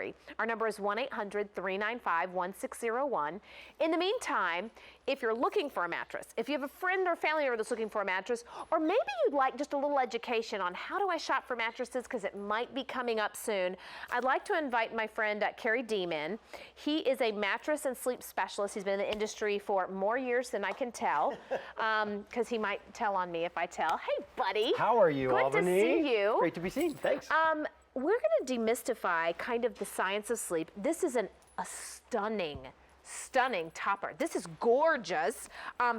delivery. Our number is 1-800-395-1601. In the meantime, if you're looking for a mattress, if you have a friend or family member that's looking for a mattress, or maybe you'd like just a little education on how do I shop for mattresses because it might be coming up soon, I'd like to invite my friend Kerry Deem in. He is a mattress and sleep specialist. He's been in the industry for more years than I can tell, because he might tell on me if I tell. Hey, buddy. How are you, Albany? Good to see you. Great to be seen. Thanks. We're going to demystify kind of the science of sleep. This is a stunning topper. This is gorgeous,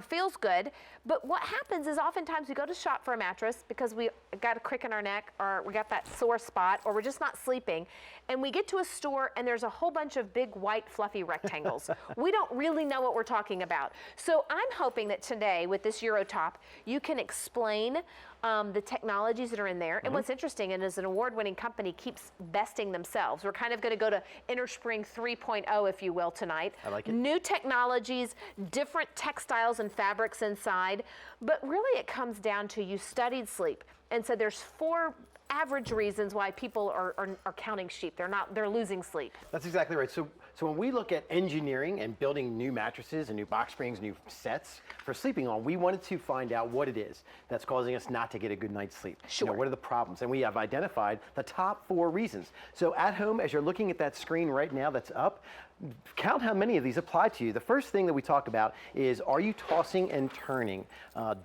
feels good, but what happens is oftentimes we go to shop for a mattress because we got a crick in our neck, or we got that sore spot, or we're just not sleeping, and we get to a store and there's a whole bunch of big white fluffy rectangles. We don't really know what we're talking about. So I'm hoping that today with this Eurotop, you can explain the technologies that are in there. And what's interesting, and as an award-winning company keeps besting themselves, we're kind of going to go to Innerspring 3.0, if you will, tonight. I like it. New technologies, different textiles and fabrics inside, but really it comes down to you studied sleep. And so there's 4 average reasons why people are counting sheep. They're losing sleep. That's exactly right. So when we look at engineering and building new mattresses and new box springs, new sets for sleeping on, we wanted to find out what it is that's causing us not to get a good night's sleep. Sure. What are the problems? And we have identified the top 4 reasons. So at home, as you're looking at that screen right now that's up, count how many of these apply to you. The first thing that we talk about is, are you tossing and turning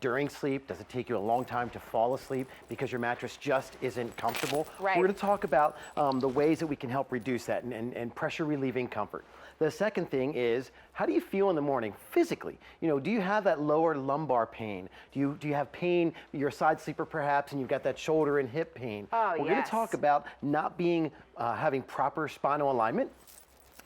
during sleep? Does it take you a long time to fall asleep because your mattress just isn't comfortable? Right. We're going to talk about the ways that we can help reduce that and pressure relieving comfort. The second thing is, how do you feel in the morning physically? Do you have that lower lumbar pain? Do you have pain, you're a side sleeper perhaps, and you've got that shoulder and hip pain? Oh, We're going to talk about not being, having proper spinal alignment,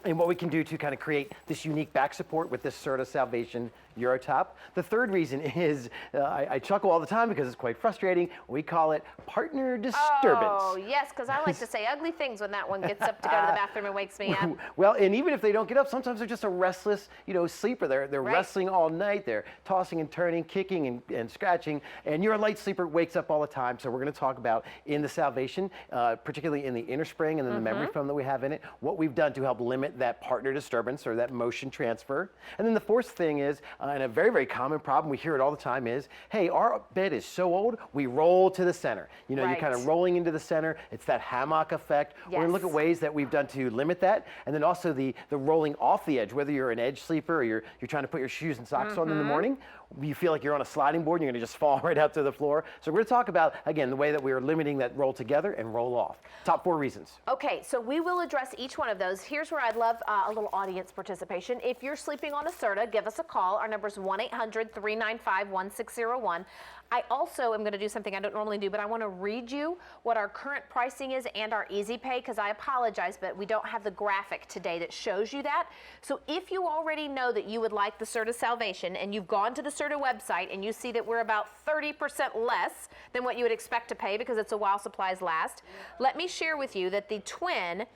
and what we can do to kind of create this unique back support with this Serta Salvation Eurotop. The third reason is, I chuckle all the time because it's quite frustrating. We call it partner disturbance. Oh, yes, because I like to say ugly things when that one gets up to go to the bathroom and wakes me up. Well, and even if they don't get up, sometimes they're just a restless, sleeper. They're Right. wrestling all night. They're tossing and turning, kicking and scratching. And you're a light sleeper, wakes up all the time. So we're going to talk about in the Salvation, particularly in the Innerspring and then the memory foam that we have in it, what we've done to help limit that partner disturbance or that motion transfer. And then the fourth thing is, and a very, very common problem, we hear it all the time, is, hey, our bed is so old, we roll to the center. You're Right. kind of rolling into the center. It's that hammock effect. We're going to look at Yes. ways that we've done to limit that. And then also the rolling off the edge, whether you're an edge sleeper or you're trying to put your shoes and socks on in the morning, you feel like you're on a sliding board and you're going to just fall right out to the floor. So we're going to talk about, again, the way that we are limiting that roll together and roll off. Top 4 reasons. Okay, so we will address each one of those. Here's where I'd love a little audience participation. If you're sleeping on a Serta, give us a call. Our number is 1-800-395-1601. I also am going to do something I don't normally do, but I want to read you what our current pricing is and our easy pay, because I apologize, but we don't have the graphic today that shows you that. So if you already know that you would like the Serta Salvation and you've gone to the Serta website and you see that we're about 30% less than what you would expect to pay because it's a while supplies last, let me share with you that the twin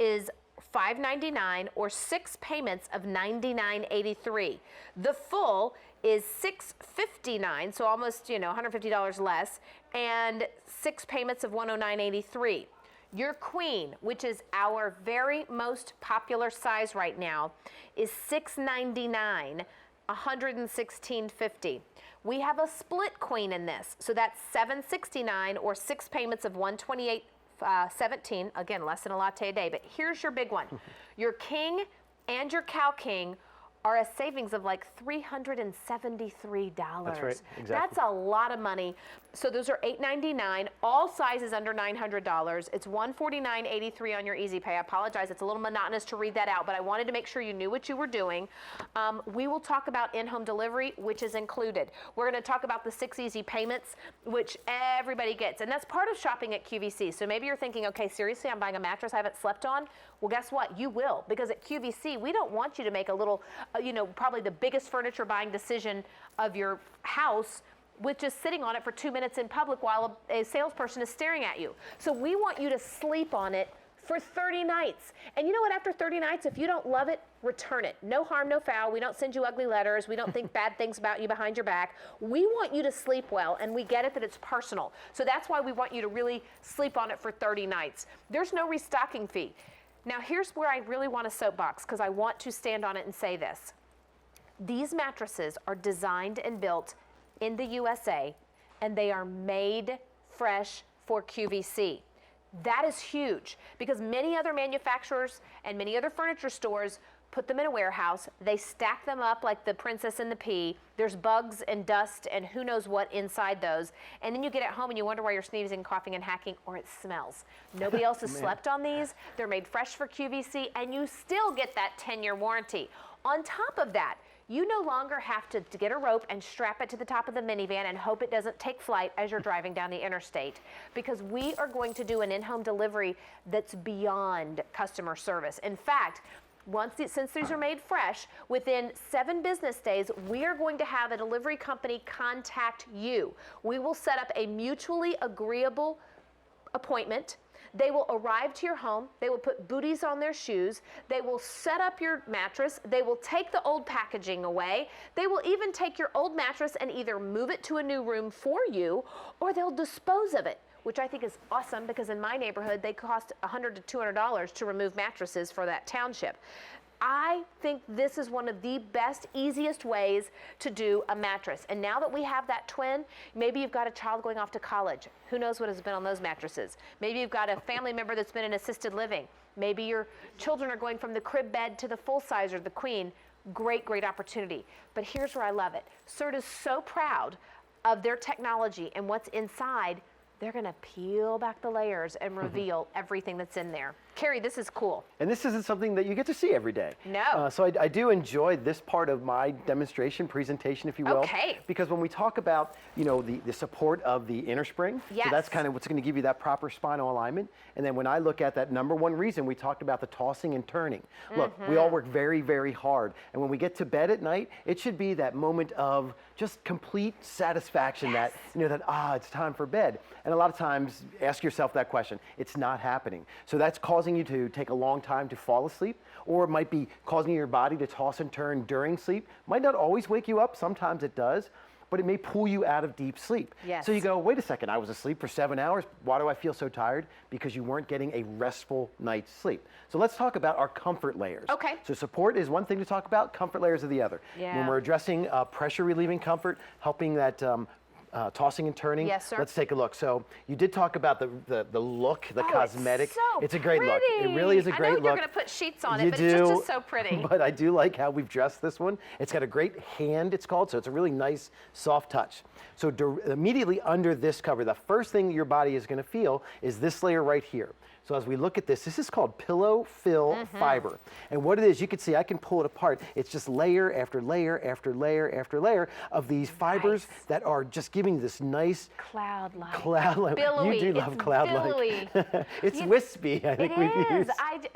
is $599 or 6 payments of $99.83. The full is $659, so almost $150 less, and 6 payments of $109.83. Your queen, which is our very most popular size right now, is $699, $116.50. We have a split queen in this, so that's $769 or 6 payments of $128.17. Again, less than a latte a day. But here's your big one: your king and your cow king are a savings of like $373. That's right, exactly. That's a lot of money. So those are $899, all sizes under $900. It's $149.83 on your easy pay. I apologize, it's a little monotonous to read that out, but I wanted to make sure you knew what you were doing. We will talk about in-home delivery, which is included. We're going to talk about the 6 easy payments, which everybody gets, and that's part of shopping at QVC. So maybe you're thinking, okay, seriously, I'm buying a mattress I haven't slept on. Well, guess what? You will, because at QVC, we don't want you to make a little, probably the biggest furniture buying decision of your house with just sitting on it for 2 minutes in public while a salesperson is staring at you. So we want you to sleep on it for 30 nights. And you know what? After 30 nights, if you don't love it, return it. No harm, no foul. We don't send you ugly letters. We don't think bad things about you behind your back. We want you to sleep well, and we get it that it's personal. So that's why we want you to really sleep on it for 30 nights. There's no restocking fee. Now here's where I really want a soapbox, because I want to stand on it and say this. These mattresses are designed and built in the USA, and they are made fresh for QVC. That is huge, because many other manufacturers and many other furniture stores put them in a warehouse, they stack them up like the Princess and the Pea. There's bugs and dust and who knows what inside those. And then you get at home and you wonder why you're sneezing, coughing, and hacking, or it smells. Nobody else has slept on these. They're made fresh for QVC, and you still get that 10-year warranty. On top of that, you no longer have to get a rope and strap it to the top of the minivan and hope it doesn't take flight as you're driving down the interstate, because we are going to do an in-home delivery that's beyond customer service. In fact, since these are made fresh, within 7 business days, we are going to have a delivery company contact you. We will set up a mutually agreeable appointment. They will arrive to your home. They will put booties on their shoes. They will set up your mattress. They will take the old packaging away. They will even take your old mattress and either move it to a new room for you, or they'll dispose of it, which I think is awesome, because in my neighborhood, they cost $100 to $200 to remove mattresses for that township. I think this is one of the best, easiest ways to do a mattress. And now that we have that twin, maybe you've got a child going off to college. Who knows what has been on those mattresses? Maybe you've got a family member that's been in assisted living. Maybe your children are going from the crib bed to the full size or the queen. Great, great opportunity. But here's where I love it. Serta is so proud of their technology and what's inside. They're gonna peel back the layers and reveal everything that's in there. Carrie, this is cool. And this isn't something that you get to see every day. No. So I do enjoy this part of my demonstration, presentation, if you will. Okay. Because when we talk about, the support of the Innerspring, Yes. so that's kind of what's going to give you that proper spinal alignment. And then when I look at that number one reason, we talked about the tossing and turning. Look, we all work very, very hard. And when we get to bed at night, it should be that moment of just complete satisfaction that, it's time for bed. And a lot of times, ask yourself that question. It's not happening. So that's causing you to take a long time to fall asleep, or it might be causing your body to toss and turn during sleep. Might not always wake you up, sometimes it does, but it may pull you out of deep sleep. Yes. So you go, wait a second, I was asleep for 7 hours. Why do I feel so tired? Because you weren't getting a restful night's sleep. So let's talk about our comfort layers. Okay. So support is one thing to talk about, comfort layers are the other. Yeah. When we're addressing pressure relieving comfort, helping that tossing and turning. Yes, sir. Let's take a look. So you did talk about the look, the cosmetic. It's a great look. It pretty. really is a great look. I know you're going to put sheets on You it, but do, it's just so pretty. But I do like how we've dressed this one. It's got a great hand, it's called, so it's a really nice, soft touch. So immediately under this cover, the first thing your body is going to feel is this layer right here. So as we look at this is called pillow fill fiber. And what it is, you can see, I can pull it apart. It's just layer after layer after layer after layer of these fibers that are just giving this nice cloud-like. Billowy. You do love cloud-like. It's wispy, I think we've used.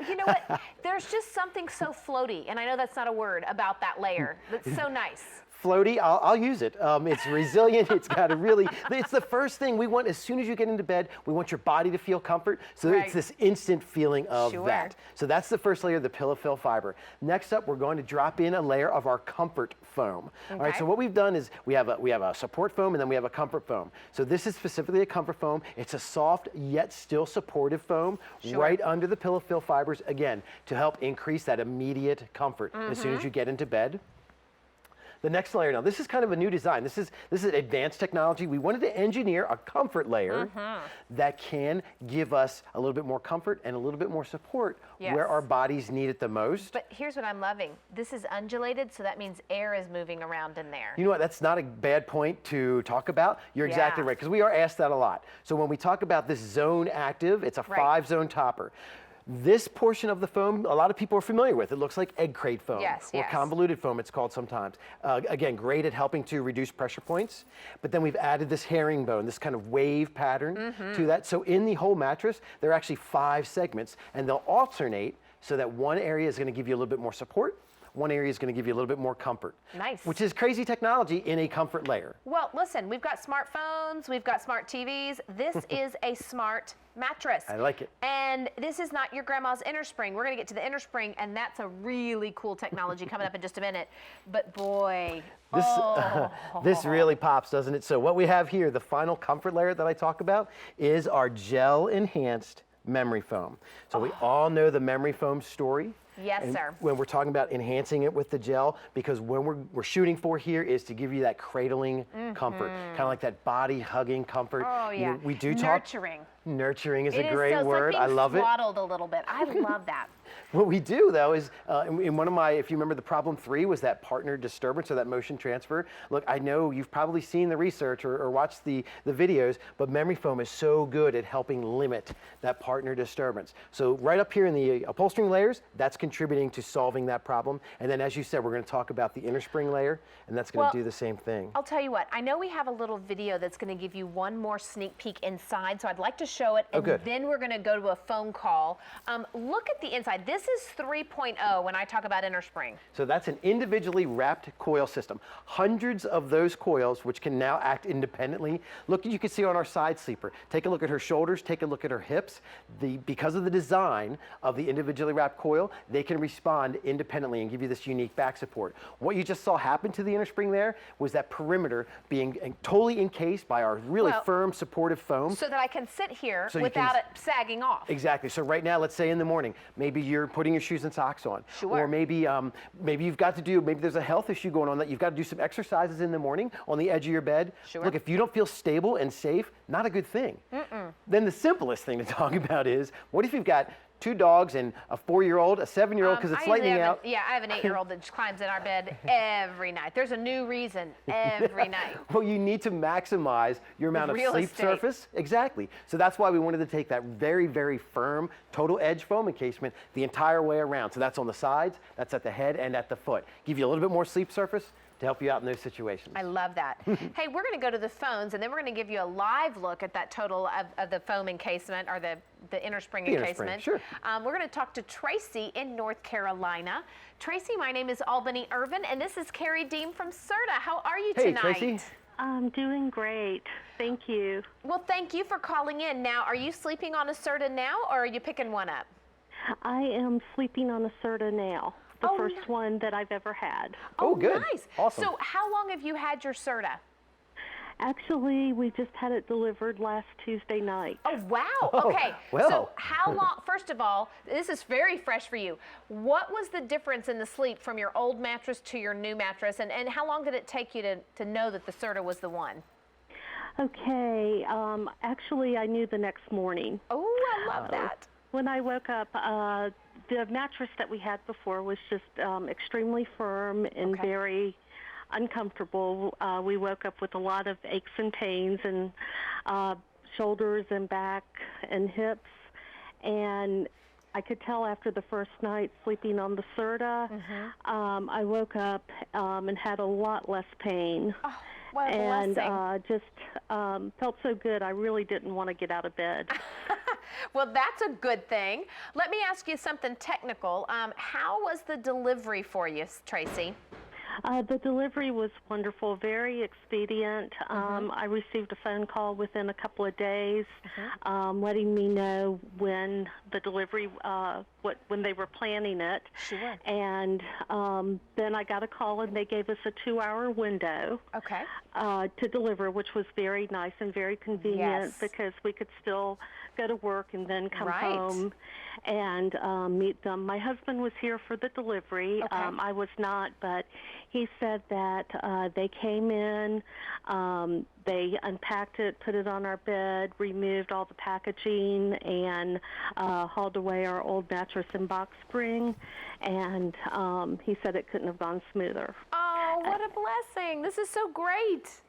You know what? There's just something so floaty, and I know that's not a word, about that layer. That's so nice. Floaty, I'll use it. It's resilient, it's got a really, it's the first thing we want as soon as you get into bed, we want your body to feel comfort. So it's this instant feeling of that. So that's the first layer, the pillow fill fiber. Next up, we're going to drop in a layer of our comfort foam. Okay. All right, so what we've done is we have a support foam and then we have a comfort foam. So this is specifically a comfort foam. It's a soft yet still supportive foam right under the pillow fill fibers, again, to help increase that immediate comfort as soon as you get into bed. The next layer, now this is kind of a new design. This is advanced technology. We wanted to engineer a comfort layer that can give us a little bit more comfort and a little bit more support where our bodies need it the most. But here's what I'm loving. This is undulated, so that means air is moving around in there. You know what, that's not a bad point to talk about. You're exactly right, because we are asked that a lot. So when we talk about this zone active, it's a 5-zone topper. This portion of the foam, a lot of people are familiar with. It looks like egg crate foam or convoluted foam, it's called sometimes. Again, great at helping to reduce pressure points. But then we've added this herringbone, this kind of wave pattern to that. So in the whole mattress, there are actually 5 segments, and they'll alternate so that one area is going to give you a little bit more support. One area is going to give you a little bit more comfort. Nice. Which is crazy technology in a comfort layer. Well, listen, we've got smartphones, we've got smart TVs. This is a smart mattress. I like it. And this is not your grandma's Innerspring. We're going to get to the Innerspring, and that's a really cool technology coming up in just a minute. But boy, this really pops, doesn't it? So what we have here, the final comfort layer that I talk about, is our gel-enhanced memory foam. So we all know the memory foam story. Yes, And sir. when we're talking about enhancing it with the gel, because when we're shooting for here is to give you that cradling comfort, kind of like that body hugging comfort. Oh, You yeah. know, we do Nurturing. Nurturing is It a is great so, word. It's like I being love it. swaddled a little bit. I love that. What we do though is, in one of my, if you remember the problem 3 was that partner disturbance or that motion transfer. Look, I know you've probably seen the research or watched the videos, but memory foam is so good at helping limit that partner disturbance. So right up here in the upholstering layers, that's contributing to solving that problem. And then as you said, we're going to talk about the Innerspring layer, and that's going to do the same thing. I'll tell you what, I know we have a little video that's going to give you one more sneak peek inside, so I'd like to show it, and then we're going to go to a phone call. Look at the inside. This is 3.0 when I talk about Innerspring. So that's an individually wrapped coil system. Hundreds of those coils, which can now act independently. Look, you can see on our side sleeper. Take a look at her shoulders, take a look at her hips. Because of the design of the individually wrapped coil, they can respond independently and give you this unique back support. What you just saw happen to the Innerspring there was that perimeter being totally encased by our really firm, supportive foam. So that I can sit here So without it sagging off. Exactly. So right now, let's say in the morning, maybe you're putting your shoes and socks on. Sure. Or maybe you've got to do, maybe there's a health issue going on that you've got to do some exercises in the morning on the edge of your bed. Sure. Look, if you don't feel stable and safe, not a good thing. Then the simplest thing to talk about is, what if you've got 2 dogs and a 4-year-old, a 7-year-old, because it's lightning out. Yeah, I have an 8-year-old that climbs in our bed every night. There's a new reason every night. Well, you need to maximize your amount of Real sleep estate. surface. Exactly. So that's why we wanted to take that very, very firm total edge foam encasement the entire way around. So that's on the sides, that's at the head and at the foot. Give you a little bit more sleep surface to help you out in those situations. I love that. Hey, we're going to go to the phones, and then we're going to give you a live look at that total of the foam encasement, or the Innerspring encasement. Sure. We're going to talk to Tracy in North Carolina. Tracy, my name is Albany Irvin, and this is Carrie Deem from Serta. How are you tonight? Hey, Tracy. I'm doing great. Thank you. Well, thank you for calling in. Now, are you sleeping on a Serta now, or are you picking one up? I am sleeping on a Serta now, the first one that I've ever had. Oh, good. Nice. Awesome. So how long have you had your Serta? Actually, we just had it delivered last Tuesday night. Oh, wow. Okay. well. So how long, first of all, this is very fresh for you. What was the difference in the sleep from your old mattress to your new mattress? And how long did it take you to know that the Serta was the one? Okay. Actually, I knew the next morning. Oh, I love that. When I woke up, the mattress that we had before was just extremely firm and very uncomfortable. We woke up with a lot of aches and pains and shoulders and back and hips. And I could tell after the first night sleeping on the Serta, I woke up and had a lot less pain. Oh, what a and blessing. just felt so good. I really didn't want to get out of bed. Well, that's a good thing. Let me ask you something technical. How was the delivery for you, Tracy? The delivery was wonderful, very expedient. I received a phone call within a couple of days letting me know when the delivery, when they were planning it. Sure. And then I got a call and they gave us a 2-hour window to deliver, which was very nice and very convenient because we could still go to work and then come home and meet them. My husband was here for the delivery. I was not, but he said that they came in, they unpacked it, put it on our bed, removed all the packaging, and hauled away our old mattress and box spring, and he said it couldn't have gone smoother. Oh, what a blessing. This is so great.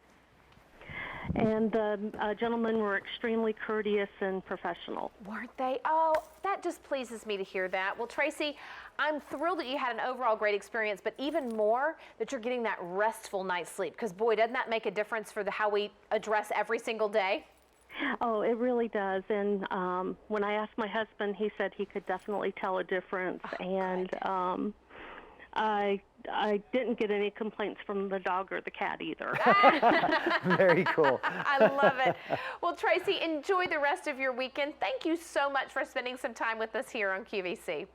And the gentlemen were extremely courteous and professional. Weren't they? Oh, that just pleases me to hear that. Well, Tracy, I'm thrilled that you had an overall great experience, but even more that you're getting that restful night's sleep. Because, boy, doesn't that make a difference for how we address every single day? Oh, it really does. And when I asked my husband, he said he could definitely tell a difference. And I didn't get any complaints from the dog or the cat either. Very cool. I love it. Well, Tracy, enjoy the rest of your weekend. Thank you so much for spending some time with us here on QVC.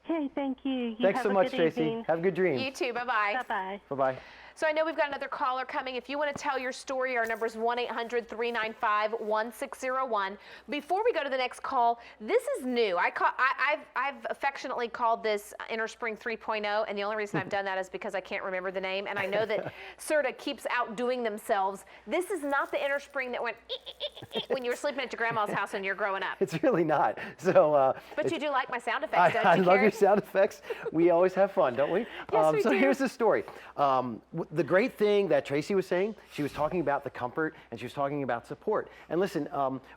Okay, thank you. Thanks so much, Tracy. Evening. Have a good dream. You too. Bye-bye. Bye-bye. Bye-bye. So I know we've got another caller coming. If you want to tell your story, our number is 1-800-395-1601. Before we go to the next call, this is new. I've affectionately called this Innerspring 3.0, and the only reason I've done that is because I can't remember the name, and I know that Serta keeps outdoing themselves. This is not the Innerspring that went when you were sleeping at your grandma's house when you're growing up. It's really not. So, but you do like my sound effects, don't you, I love Carrie? your sound effects. We always have fun, don't we? Yes, we so do. here's the story. The great thing that Tracy was saying, she was talking about the comfort and she was talking about support. And listen,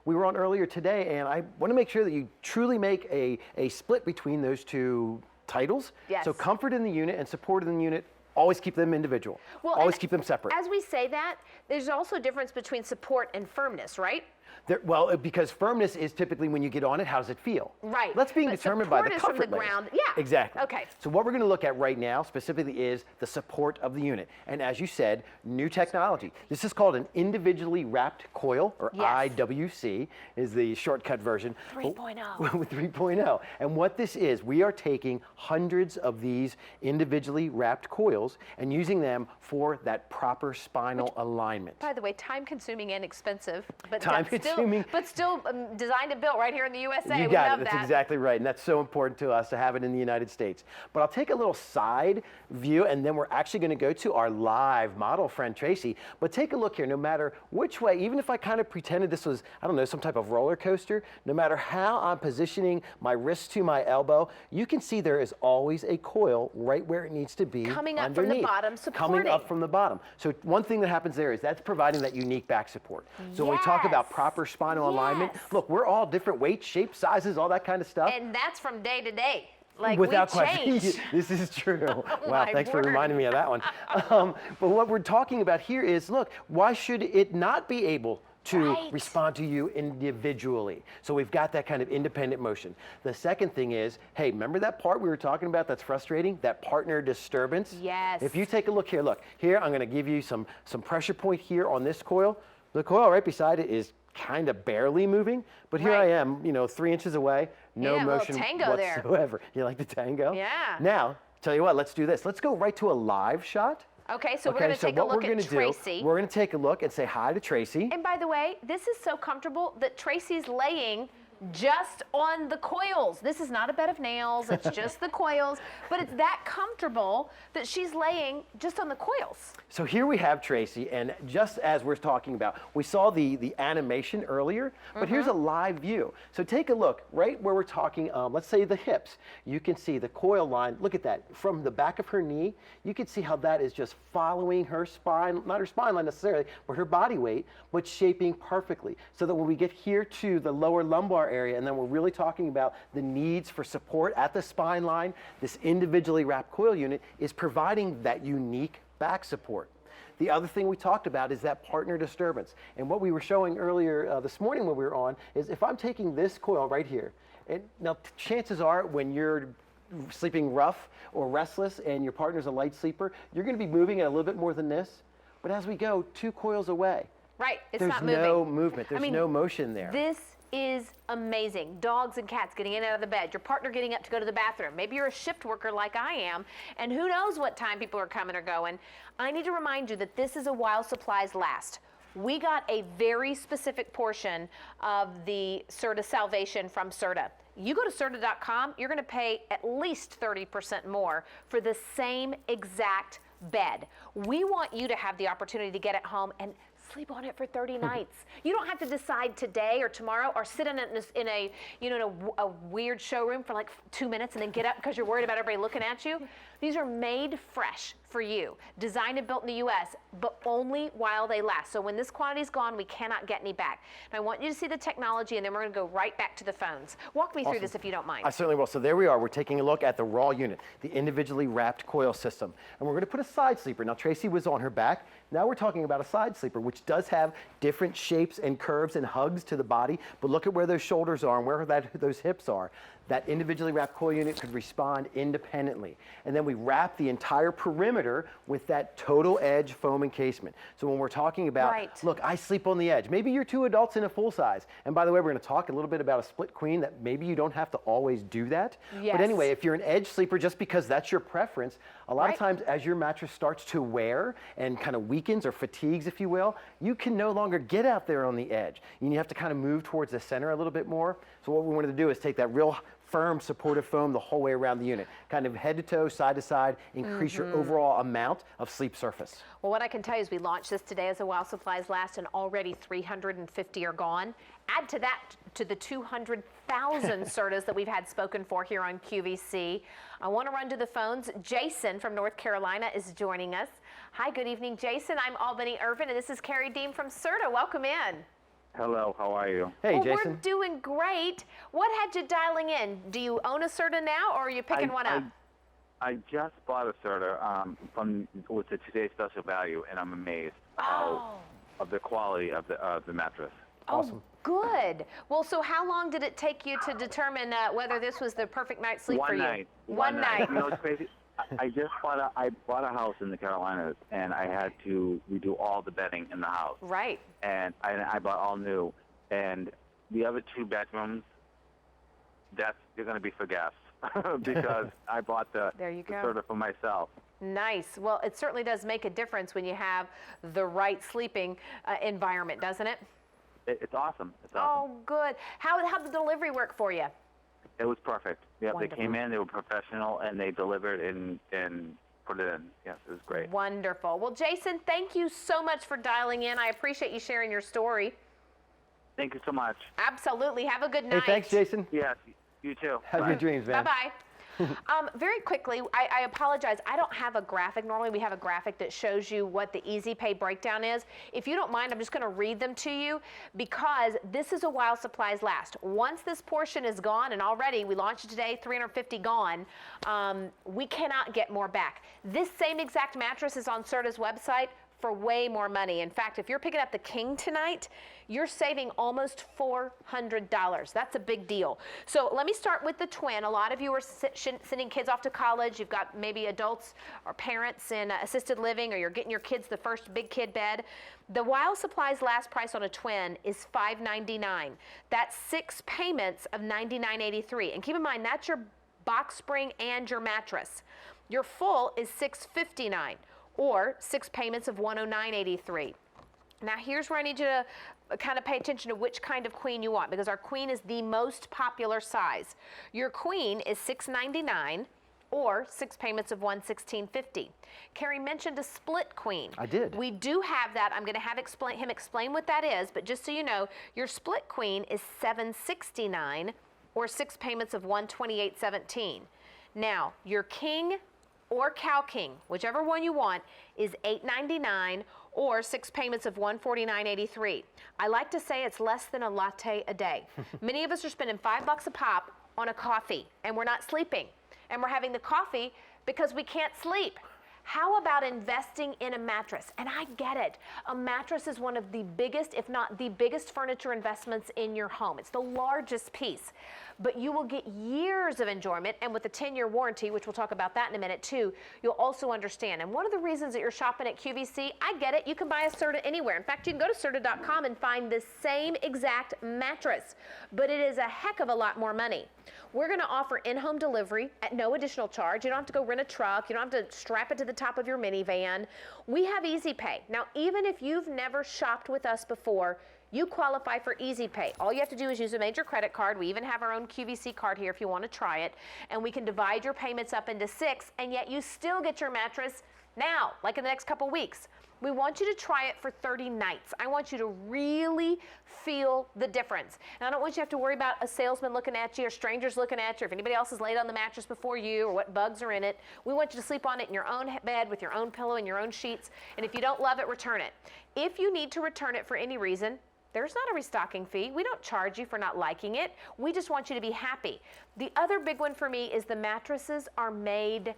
we were on earlier today, and I want to make sure that you truly make a split between those two titles. Yes. So comfort in the unit and support in the unit, always keep them individual. Well, always and keep them separate. As we say that, there's also a difference between support and firmness, right? Well, because firmness is typically when you get on it, how does it feel? Right. That's being But determined by the support is comfort from the layers. ground. Yeah. Exactly. Okay. So what we're going to look at right now specifically is the support of the unit. And as you said, new technology. This is called an individually wrapped coil, or Yes. IWC is the shortcut version. 3.0. With 3.0. And what this is, we are taking hundreds of these individually wrapped coils and using them for that proper spinal alignment. By the way, time-consuming and expensive, but Time-consuming. still designed and built right here in the USA. You We got love it. That's that. exactly right. And that's so important to us to have it in the United States. But I'll take a little side view, and then we're actually going to go to our live model friend, Tracy. But take a look here. No matter which way, even if I kind of pretended this was, I don't know, some type of roller coaster, no matter how I'm positioning my wrist to my elbow, you can see there is always a coil right where it needs to be. Coming up underneath. from the bottom, supporting. Coming up from the bottom. So one thing that happens there is that's providing that unique back support. So when we talk about Yes. proper spinal alignment, Yes. look, we're all different weights, shapes, sizes, all that kind of stuff. And that's from day to day. Like, Without we question. change. This is true. Wow, my thanks for word. reminding me of that one. But what we're talking about here is, look, why should it not be able to Right. respond to you individually? So we've got that kind of independent motion. The second thing is, hey, remember that part we were talking about that's frustrating? That partner disturbance? Yes. If you take a look here, look, here I'm going to give you some pressure point here on this coil. The coil right beside it is kind of barely moving, but here Right. I am, 3 inches away, no Yeah, a little motion tango there. whatsoever. You like the tango? Yeah. Now, tell you what, let's do this. Let's go right to a live shot. Okay, so we're going to take a look at Tracy. We're going to take a look and say hi to Tracy. And by the way, this is so comfortable that Tracy's laying just on the coils. This is not a bed of nails, it's just the coils, but it's that comfortable that she's laying just on the coils. So here we have Tracy, and just as we're talking about, we saw the animation earlier, but here's a live view. So take a look right where we're talking, let's say the hips. You can see the coil line, look at that, from the back of her knee, you can see how that is just following her spine, not her spine line necessarily, but her body weight, but shaping perfectly. So that when we get here to the lower lumbar area, and then we're really talking about the needs for support at the spine line, this individually wrapped coil unit is providing that unique back support. The other thing we talked about is that partner disturbance. And what we were showing earlier this morning when we were on is if I'm taking this coil right here, and now chances are when you're sleeping rough or restless and your partner's a light sleeper, you're going to be moving at a little bit more than this. But as we go 2 coils away, Right, it's there's not moving. no movement, there's I mean, no motion there. This is amazing. Dogs and cats getting in and out of the bed, your partner getting up to go to the bathroom. Maybe you're a shift worker like I am, and who knows what time people are coming or going. I need to remind you that this is a while supplies last. We got a very specific portion of the Serta Salvation from Serta. You go to Serta.com, you're going to pay at least 30% more for the same exact bed. We want you to have the opportunity to get it home and sleep on it for 30 nights. You don't have to decide today or tomorrow or sit in a weird showroom for like 2 minutes and then get up because you're worried about everybody looking at you. These are made fresh for you, designed and built in the U.S., but only while they last. So when this quantity's gone, we cannot get any back. And I want you to see the technology, and then we're going to go right back to the phones. Walk me through this if you don't mind. I certainly will. So there we are. We're taking a look at the raw unit, the individually wrapped coil system. And we're going to put a side sleeper. Now, Tracy was on her back. Now we're talking about a side sleeper, which does have different shapes and curves and hugs to the body. But look at where those shoulders are and where those hips are. that individually wrapped coil unit could respond independently. And then we wrap the entire perimeter with that total edge foam encasement. So when we're talking about, look, I sleep on the edge. Maybe you're 2 adults in a full size. And by the way, we're going to talk a little bit about a split queen, that maybe you don't have to always do that. But anyway, if you're an edge sleeper, just because that's your preference, a lot of times as your mattress starts to wear and kind of weakens or fatigues, if you will, you can no longer get out there on the edge. You have to kind of move towards the center a little bit more. So what we wanted to do is take that real firm supportive foam the whole way around the unit, kind of head to toe, side to side, increase your overall amount of sleep surface. Well, what I can tell you is we launched this today as a while supplies last, and already 350 are gone. Add to that to the 200,000 Sertas that we've had spoken for here on QVC. I want to run to the phones. Jason from North Carolina is joining us. Hi, good evening, Jason. I'm Albany, Irvin, and this is Carrie Dean from Serta. Welcome in. Hello, how are you? Hey, Jason. We're doing great. What had you dialing in? Do you own a Serta now, or are you picking one up? I just bought a Serta with the today's special value, and I'm amazed of the quality of the mattress. Awesome. Good. Well, so how long did it take you to determine whether this was the perfect night's sleep for you? One night. You know what's crazy? I bought a house in the Carolinas, and I had to redo all the bedding in the house. Right. And I bought all new. And the other 2 bedrooms, they're going to be for guests because I bought the Serta for myself. Nice. Well, it certainly does make a difference when you have the right sleeping environment, doesn't it? It's awesome. It's Oh, awesome. good. How did the delivery work for you? It was perfect. Yeah, Wonderful. They came in, they were professional, and they delivered and put it in. Yes, it was great. Wonderful. Well, Jason, thank you so much for dialing in. I appreciate you sharing your story. Thank you so much. Absolutely. Have a good night. Hey, thanks, Jason. Yes, you too. Have good dreams, man. Bye-bye. Very quickly, I apologize. I don't have a graphic. Normally we have a graphic that shows you what the Easy Pay breakdown is. If you don't mind, I'm just going to read them to you because this is a while supplies last. Once this portion is gone, and already we launched it today, 350 gone, we cannot get more back. This same exact mattress is on Serta's website for way more money. In fact, if you're picking up the King tonight, you're saving almost $400. That's a big deal. So let me start with the twin. A lot of you are sending kids off to college. You've got maybe adults or parents in assisted living, or you're getting your kids the first big kid bed. The while supplies last price on a twin is $599. That's 6 payments of $99.83. And keep in mind, that's your box spring and your mattress. Your full is $659. Or 6 payments of $109.83. Now here's where I need you to kind of pay attention to which kind of queen you want, because our queen is the most popular size. Your queen is $699 or 6 payments of $116.50. Carrie mentioned a split queen. I did. We do have that. I'm going to have him explain what that is, but just so you know, your split queen is $769 or 6 payments of $128.17. Now, your king or Cow King, whichever one you want, is $899 or 6 payments of $149.83. I like to say it's less than a latte a day. Many of us are spending $5 a pop on a coffee, and we're not sleeping. And we're having the coffee because we can't sleep. How about investing in a mattress? And I get it. A mattress is one of the biggest, if not the biggest, furniture investments in your home. It's the largest piece. But you will get years of enjoyment, and with a 10-year warranty, which we'll talk about that in a minute too, you'll also understand. And one of the reasons that you're shopping at QVC, I get it, you can buy a Serta anywhere. In fact, you can go to Serta.com and find the same exact mattress, but it is a heck of a lot more money. We're going to offer in-home delivery at no additional charge. You don't have to go rent a truck. You don't have to strap it to the top of your minivan. We have Easy Pay. Now, even if you've never shopped with us before, you qualify for Easy Pay. All you have to do is use a major credit card. We even have our own QVC card here if you want to try it. And we can divide your payments up into 6, and yet you still get your mattress now, like in the next couple weeks. We want you to try it for 30 nights. I want you to really feel the difference. And I don't want you to have to worry about a salesman looking at you or strangers looking at you, or if anybody else has laid on the mattress before you, or what bugs are in it. We want you to sleep on it in your own bed with your own pillow and your own sheets. And if you don't love it, return it. If you need to return it for any reason, there's not a restocking fee. We don't charge you for not liking it. We just want you to be happy. The other big one for me is the mattresses are made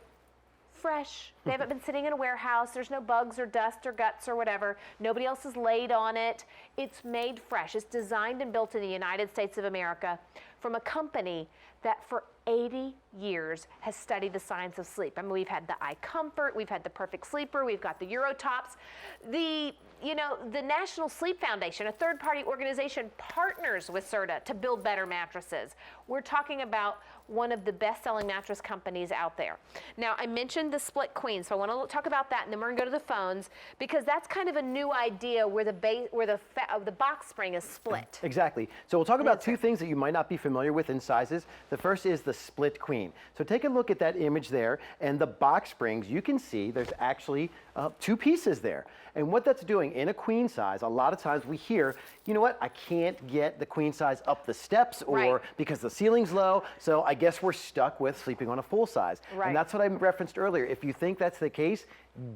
fresh. They haven't been sitting in a warehouse. There's no bugs or dust or guts or whatever. Nobody else has laid on it. It's made fresh. It's designed and built in the United States of America from a company that for 80 years has studied the science of sleep. I mean, we've had the iComfort, we've had the Perfect Sleeper, we've got the Eurotops. The National Sleep Foundation, a third-party organization, partners with Serta to build better mattresses. We're talking about one of the best-selling mattress companies out there. Now, I mentioned the split queen, so I want to talk about that, and then we're going to go to the phones, because that's kind of a new idea where the box spring is split. Exactly. So we'll talk about two things that you might not be familiar with in sizes. The first is the split queen. So take a look at that image there, and the box springs, you can see there's actually two pieces there. And what that's doing in a queen size, a lot of times we hear, you know what, I can't get the queen size up the steps, or because the ceiling's low, so I guess we're stuck with sleeping on a full size. Right. And that's what I referenced earlier. If you think that's the case,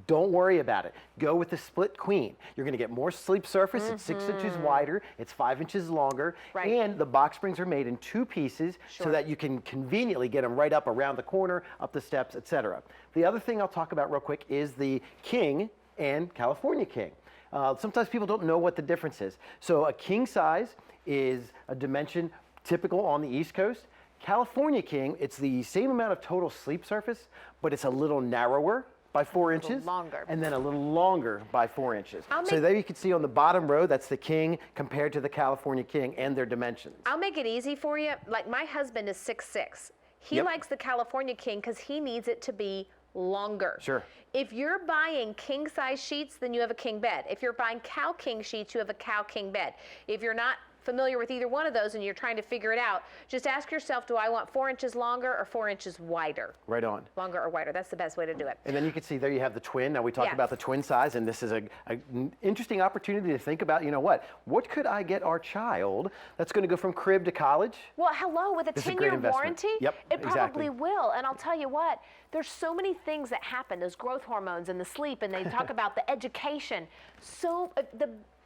don't worry about it. Go with the split queen. You're going to get more sleep surface. It's 6 inches wider. It's 5 inches longer. Right. And the box springs are made in two pieces so that you can conveniently get them right up around the corner, up the steps, etc. The other thing I'll talk about real quick is the king and California king. Sometimes people don't know what the difference is. So a king size is a dimension typical on the East Coast. California king, it's the same amount of total sleep surface, but it's a little narrower by 4 inches, longer. and then a little longer by 4 inches. So there you can see on the bottom row, that's the king compared to the California king and their dimensions. I'll make it easy for you. Like, my husband is 6'6". He likes the California king because he needs it to be longer. Sure. If you're buying king size sheets, then you have a king bed. If you're buying cow king sheets, you have a cow king bed. If you're not familiar with either one of those and you're trying to figure it out, just ask yourself, do I want 4 inches longer or 4 inches wider? Right on. Longer or wider. That's the best way to do it. And then you can see there you have the twin. Now we talked about the twin size, and this is an interesting opportunity to think about, you know what could I get our child that's going to go from crib to college? Well, hello, with a 10-year warranty, Yep, it probably will. And I'll tell you what, there's so many things that happen, those growth hormones and the sleep, and they talk about the education. So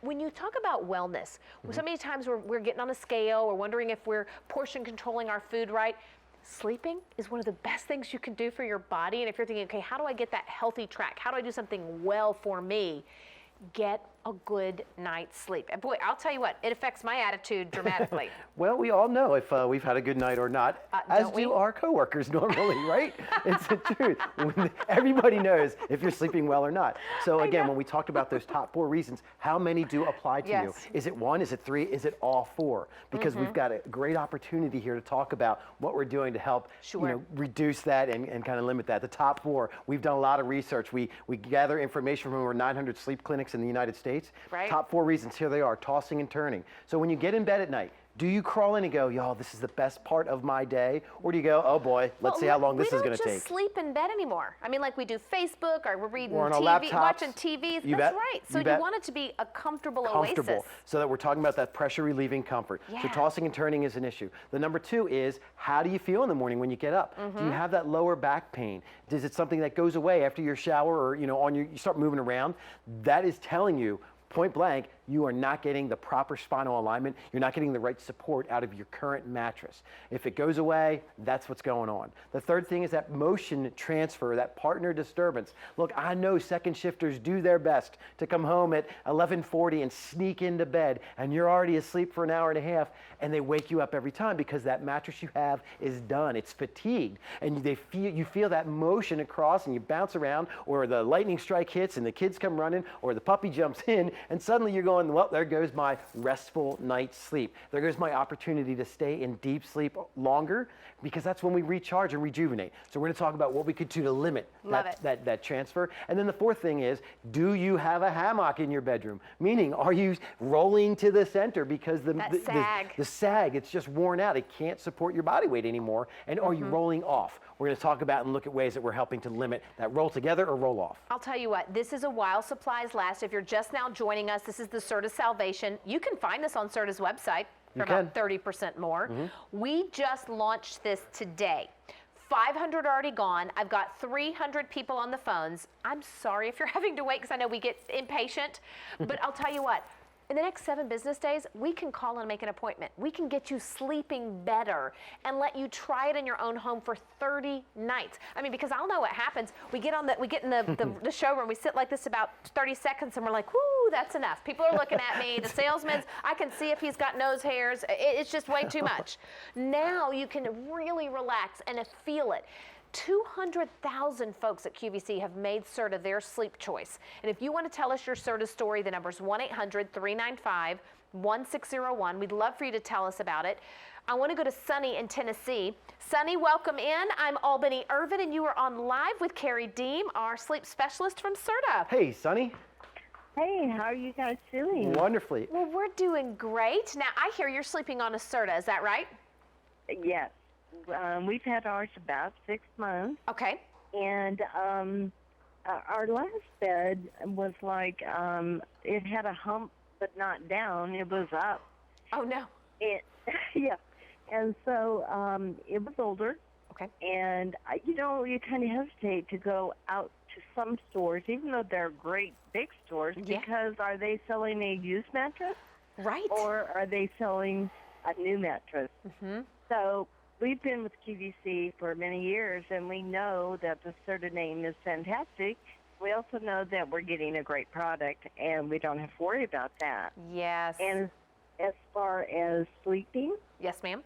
when you talk about wellness, so many times we're getting on a scale, we're wondering if we're portion controlling our food right. Sleeping is one of the best things you can do for your body. And if you're thinking, okay, how do I get that healthy track? How do I do something well for me? Get a good night's sleep. And boy, I'll tell you what, it affects my attitude dramatically. Well, we all know if we've had a good night or not, as do our coworkers normally, right? It's the truth. Everybody knows if you're sleeping well or not. So again, when we talked about those top 4 reasons, how many do apply to you? Is it 1? Is it 3? Is it all 4? Because we've got a great opportunity here to talk about what we're doing to help reduce that and kind of limit that. The top 4, we've done a lot of research. We gather information from over 900 sleep clinics in the United States. Right. Top 4 reasons, here they are, tossing and turning. So when you get in bed at night, do you crawl in and go, y'all, this is the best part of my day? Or do you go, oh boy, let's see how long this is going to take? We don't just sleep in bed anymore. I mean, like we do Facebook, or we're reading or on TV, our laptops. watching TVs. That's right. So you want it to be a comfortable oasis. So that we're talking about that pressure relieving comfort. So tossing and turning is an issue. The number 2 is, how do you feel in the morning when you get up? Do you have that lower back pain? Is it something that goes away after your shower, or you start moving around? That is telling you, point blank, you are not getting the proper spinal alignment. You're not getting the right support out of your current mattress. If it goes away, that's what's going on. The third thing is that motion transfer, that partner disturbance. Look, I know second shifters do their best to come home at 11:40 and sneak into bed, and you're already asleep for an hour and a half, and they wake you up every time because that mattress you have is done. It's fatigued, and you feel that motion across, and you bounce around, or the lightning strike hits, and the kids come running, or the puppy jumps in, and suddenly you're going, well, there goes my restful night's sleep. There goes my opportunity to stay in deep sleep longer, because that's when we recharge and rejuvenate. So we're going to talk about what we could do to limit that transfer. And then the fourth thing is, do you have a hammock in your bedroom? Meaning, are you rolling to the center because the sag, it's just worn out. It can't support your body weight anymore. And are you rolling off? We're going to talk about and look at ways that we're helping to limit that roll together or roll off. I'll tell you what, this is a while supplies last. If you're just now joining us, this is the Serta Salvation. You can find this on Serta's website for about 30% more. We just launched this today. 500 already gone. I've got 300 people on the phones. I'm sorry if you're having to wait, because I know we get impatient, but I'll tell you what, in the next 7 business days, we can call and make an appointment. We can get you sleeping better and let you try it in your own home for 30 nights. I mean, because I'll know what happens. We get in the showroom, we sit like this about 30 seconds, and we're like, whoo, that's enough. People are looking at me. The salesman's, I can see if he's got nose hairs. It's just way too much. Now you can really relax and feel it. 200,000 folks at QVC have made Serta their sleep choice. And if you want to tell us your Serta story, the number's 1-800-395-1601. We'd love for you to tell us about it. I want to go to Sunny in Tennessee. Sunny, welcome in. I'm Albany Irvin, and you are on live with Carrie Deem, our sleep specialist from Serta. Hey, Sunny. Hey, how are you guys doing? Wonderfully. Well, we're doing great. Now, I hear you're sleeping on a Serta. Is that right? Yes. We've had ours about 6 months. Okay. And our last bed was like, it had a hump, but not down. It was up. Oh, no. Yeah. And so it was older. Okay. And, you kind of hesitate to go out to some stores, even though they're great big stores, because are they selling a used mattress? Right. Or are they selling a new mattress? Mm-hmm. So we've been with QVC for many years, and we know that the Serta name is fantastic. We also know that we're getting a great product, and we don't have to worry about that. Yes. And as far as sleeping, yes, ma'am.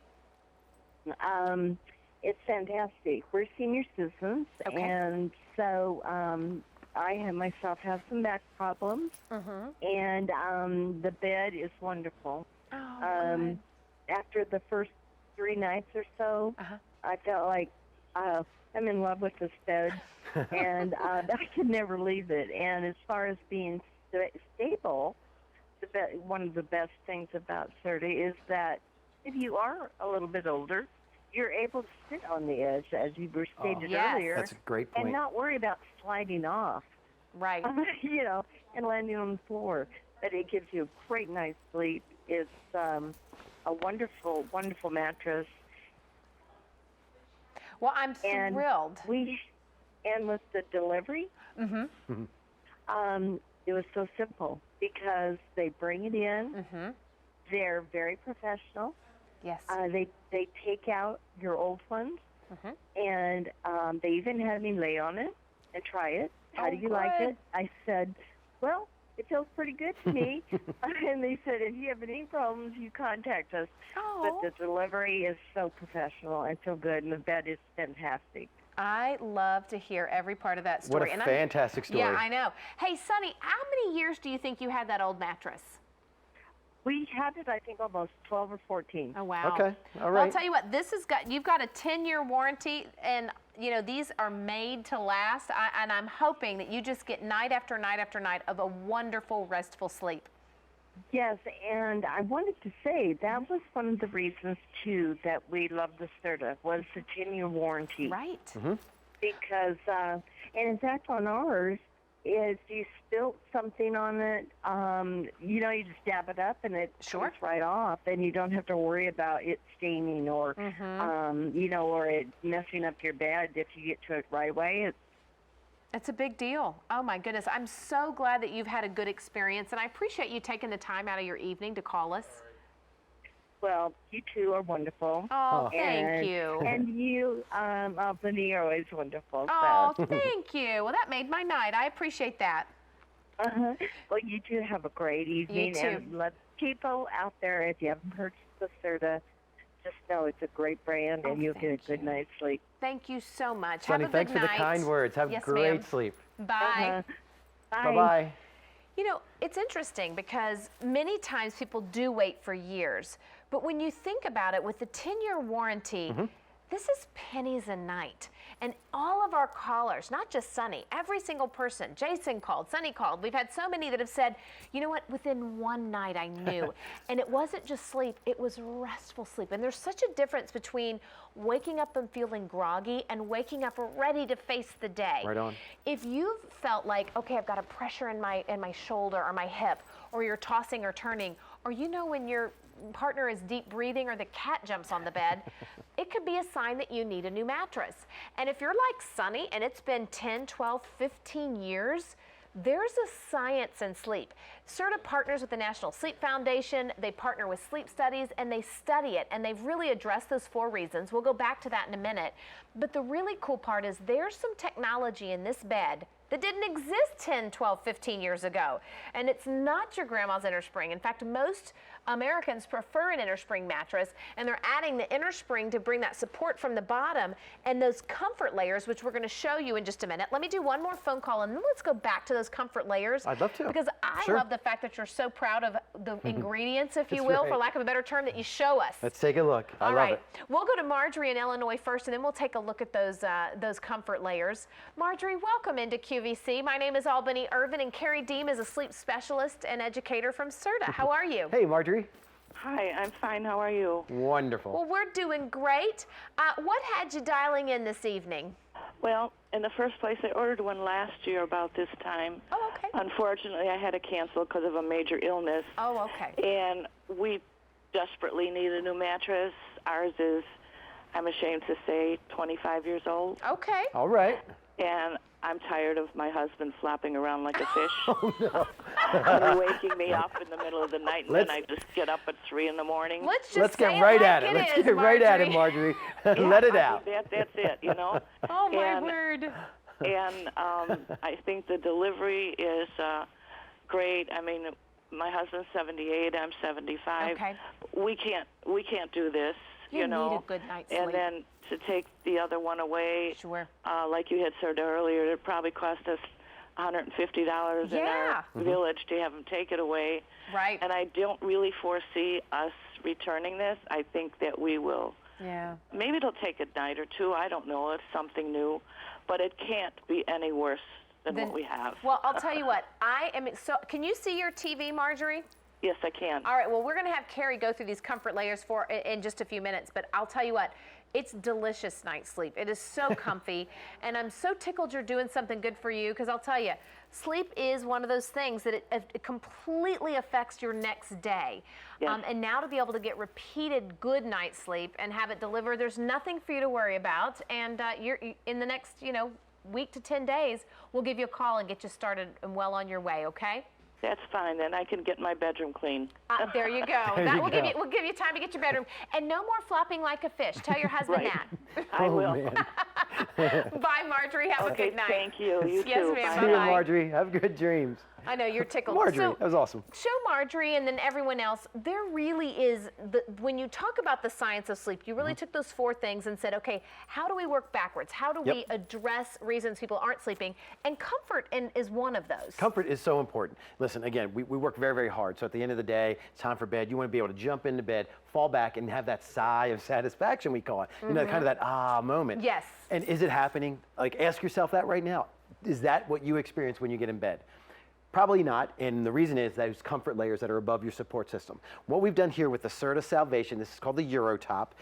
It's fantastic. We're senior citizens, okay. And so I myself have some back problems, and the bed is wonderful. Oh, good. After the first 3 nights or so, I felt like I'm in love with this bed, and I could never leave it. And as far as being stable, one of the best things about Serta is that if you are a little bit older, you're able to sit on the edge, as you were stated earlier. That's a great point. And not worry about sliding off. Right. And landing on the floor. But it gives you a great night's sleep. It's a wonderful, wonderful mattress. Well, I'm thrilled. And with the delivery, it was so simple because they bring it in. They're very professional. Yes. They take out your old ones, and they even had me lay on it and try it. How do you like it? I said, well, it feels pretty good to me. And they said, if you have any problems, you contact us. Oh. But the delivery is so professional and so good, and the bed is fantastic. I love to hear every part of that story. What a fantastic story. Yeah, I know. Hey, Sunny, how many years do you think you had that old mattress? We had it, I think, almost 12 or 14. Oh, wow. Okay, all right. Well, I'll tell you what, you've got a 10-year warranty, and, these are made to last, and I'm hoping that you just get night after night after night of a wonderful, restful sleep. Yes, and I wanted to say that was one of the reasons, too, that we loved the Serta, was the 10-year warranty. Right. Because, and in fact, on ours, if you spilt something on it, you just dab it up and it comes right off, and you don't have to worry about it staining or, or it messing up your bed if you get to it right away. It's a big deal. Oh, my goodness. I'm so glad that you've had a good experience, and I appreciate you taking the time out of your evening to call us. Well, you two are wonderful. Oh, thank you. And you, Albany, are always wonderful. Oh, thank you. Well, that made my night. I appreciate that. Well, you two have a great evening. You too. And let people out there, if you haven't purchased the Serta, just know it's a great brand, and you'll get a good night's sleep. Thank you so much. Sunny, have a good thanks for the kind words. Have great sleep. Bye. Bye. Bye-bye. It's interesting because many times people do wait for years. But when you think about it, with the 10-year warranty, this is pennies a night. And all of our callers, not just Sunny, every single person, Jason called, Sunny called, we've had so many that have said, you know what, within one night I knew. And it wasn't just sleep, it was restful sleep. And there's such a difference between waking up and feeling groggy and waking up ready to face the day. Right on. If you've felt like, okay, I've got a pressure in my shoulder or my hip, or you're tossing or turning, or when your partner is deep breathing or the cat jumps on the bed, it could be a sign that you need a new mattress. And if you're like Sunny and it's been 10, 12, 15 years, There's a science in sleep. Serta partners with the National Sleep Foundation. They partner with sleep studies, and they study it, and they've really addressed those 4 reasons. We'll go back to that in a minute. But the really cool part is there's some technology in this bed that didn't exist 10, 12, 15 years ago. And it's not your grandma's Innerspring. In fact, most Americans prefer an Innerspring mattress, and they're adding the Innerspring to bring that support from the bottom and those comfort layers, which we're going to show you in just a minute. Let me do one more phone call, and then let's go back to those comfort layers. I'd love to. Because I Sure. love the fact that you're so proud of the ingredients, if you will, right. for lack of a better term, that you show us. Let's take a look. I All love right. it. We'll go to Marjorie in Illinois first, and then we'll take a look at those comfort layers. Marjorie, welcome into QVC. My name is Albany Irvin, and Carrie Deem is a sleep specialist and educator from Serta. How are you? Hey, Marjorie. Hi, I'm fine. How are you? Wonderful. Well, we're doing great. What had you dialing in this evening? Well, in the first place, I ordered one last year about this time. Oh, okay. Unfortunately, I had to cancel because of a major illness. Oh, okay. And we desperately need a new mattress. Ours is, I'm ashamed to say, 25 years old. Okay. All right. And I'm tired of my husband flopping around like a fish. Oh, no. And waking me up in the middle of the night, and then I just get up at 3 in the morning. Let's just Let's say get right like at it. Let's is, get right at it, Marjorie. Marjorie. Yeah, Let it I out. mean, that's it, you know. Oh, my And- word. And I think the delivery is great. I mean, my husband's 78, I'm 75. Okay. We can't do this, you know. need a good night's sleep. And then to take the other one away, Sure. like you had said earlier, it probably cost us $150 in Yeah. our village to have them take it away. Right. And I don't really foresee us returning this. I think that we will. Yeah. Maybe it'll take a night or two. I don't know. It's something new. But it can't be any worse than what we have. Well, I'll tell you what. So can you see your TV, Marjorie? Yes, I can. All right. Well, we're going to have Carrie go through these comfort layers in just a few minutes. But I'll tell you what. It's delicious night's sleep. It is so comfy. And I'm so tickled you're doing something good for you, because I'll tell you, sleep is one of those things that it completely affects your next day. Yes. And now to be able to get repeated good night's sleep and have it delivered, there's nothing for you to worry about. And you're in the next, week to 10 days, we'll give you a call and get you started and well on your way, okay? That's fine. Then I can get my bedroom clean. There you go. There you We'll go. give you time to get your bedroom. And no more flopping like a fish. Tell your husband Right. that. I will. Man. Bye, Marjorie. Have a Okay, good night. thank you. You Yes, too. ma'am. Bye. See you, Bye-bye. Marjorie. Have good dreams. I know, you're tickled. Marjorie, So, that was awesome. show Marjorie and then everyone else, there really is, when you talk about the science of sleep, you really took those 4 things and said, okay, how do we work backwards? How do we address reasons people aren't sleeping? And comfort is one of those. Comfort is so important. Listen, again, we work very, very hard. So at the end of the day, it's time for bed. You want to be able to jump into bed, fall back, and have that sigh of satisfaction, we call it. You know, kind of that moment. Yes. And is it happening? Like, ask yourself that right now. Is that what you experience when you get in bed? Probably not, and the reason is those comfort layers that are above your support system. What we've done here with the Serta Salvation, this is called the Euro Top.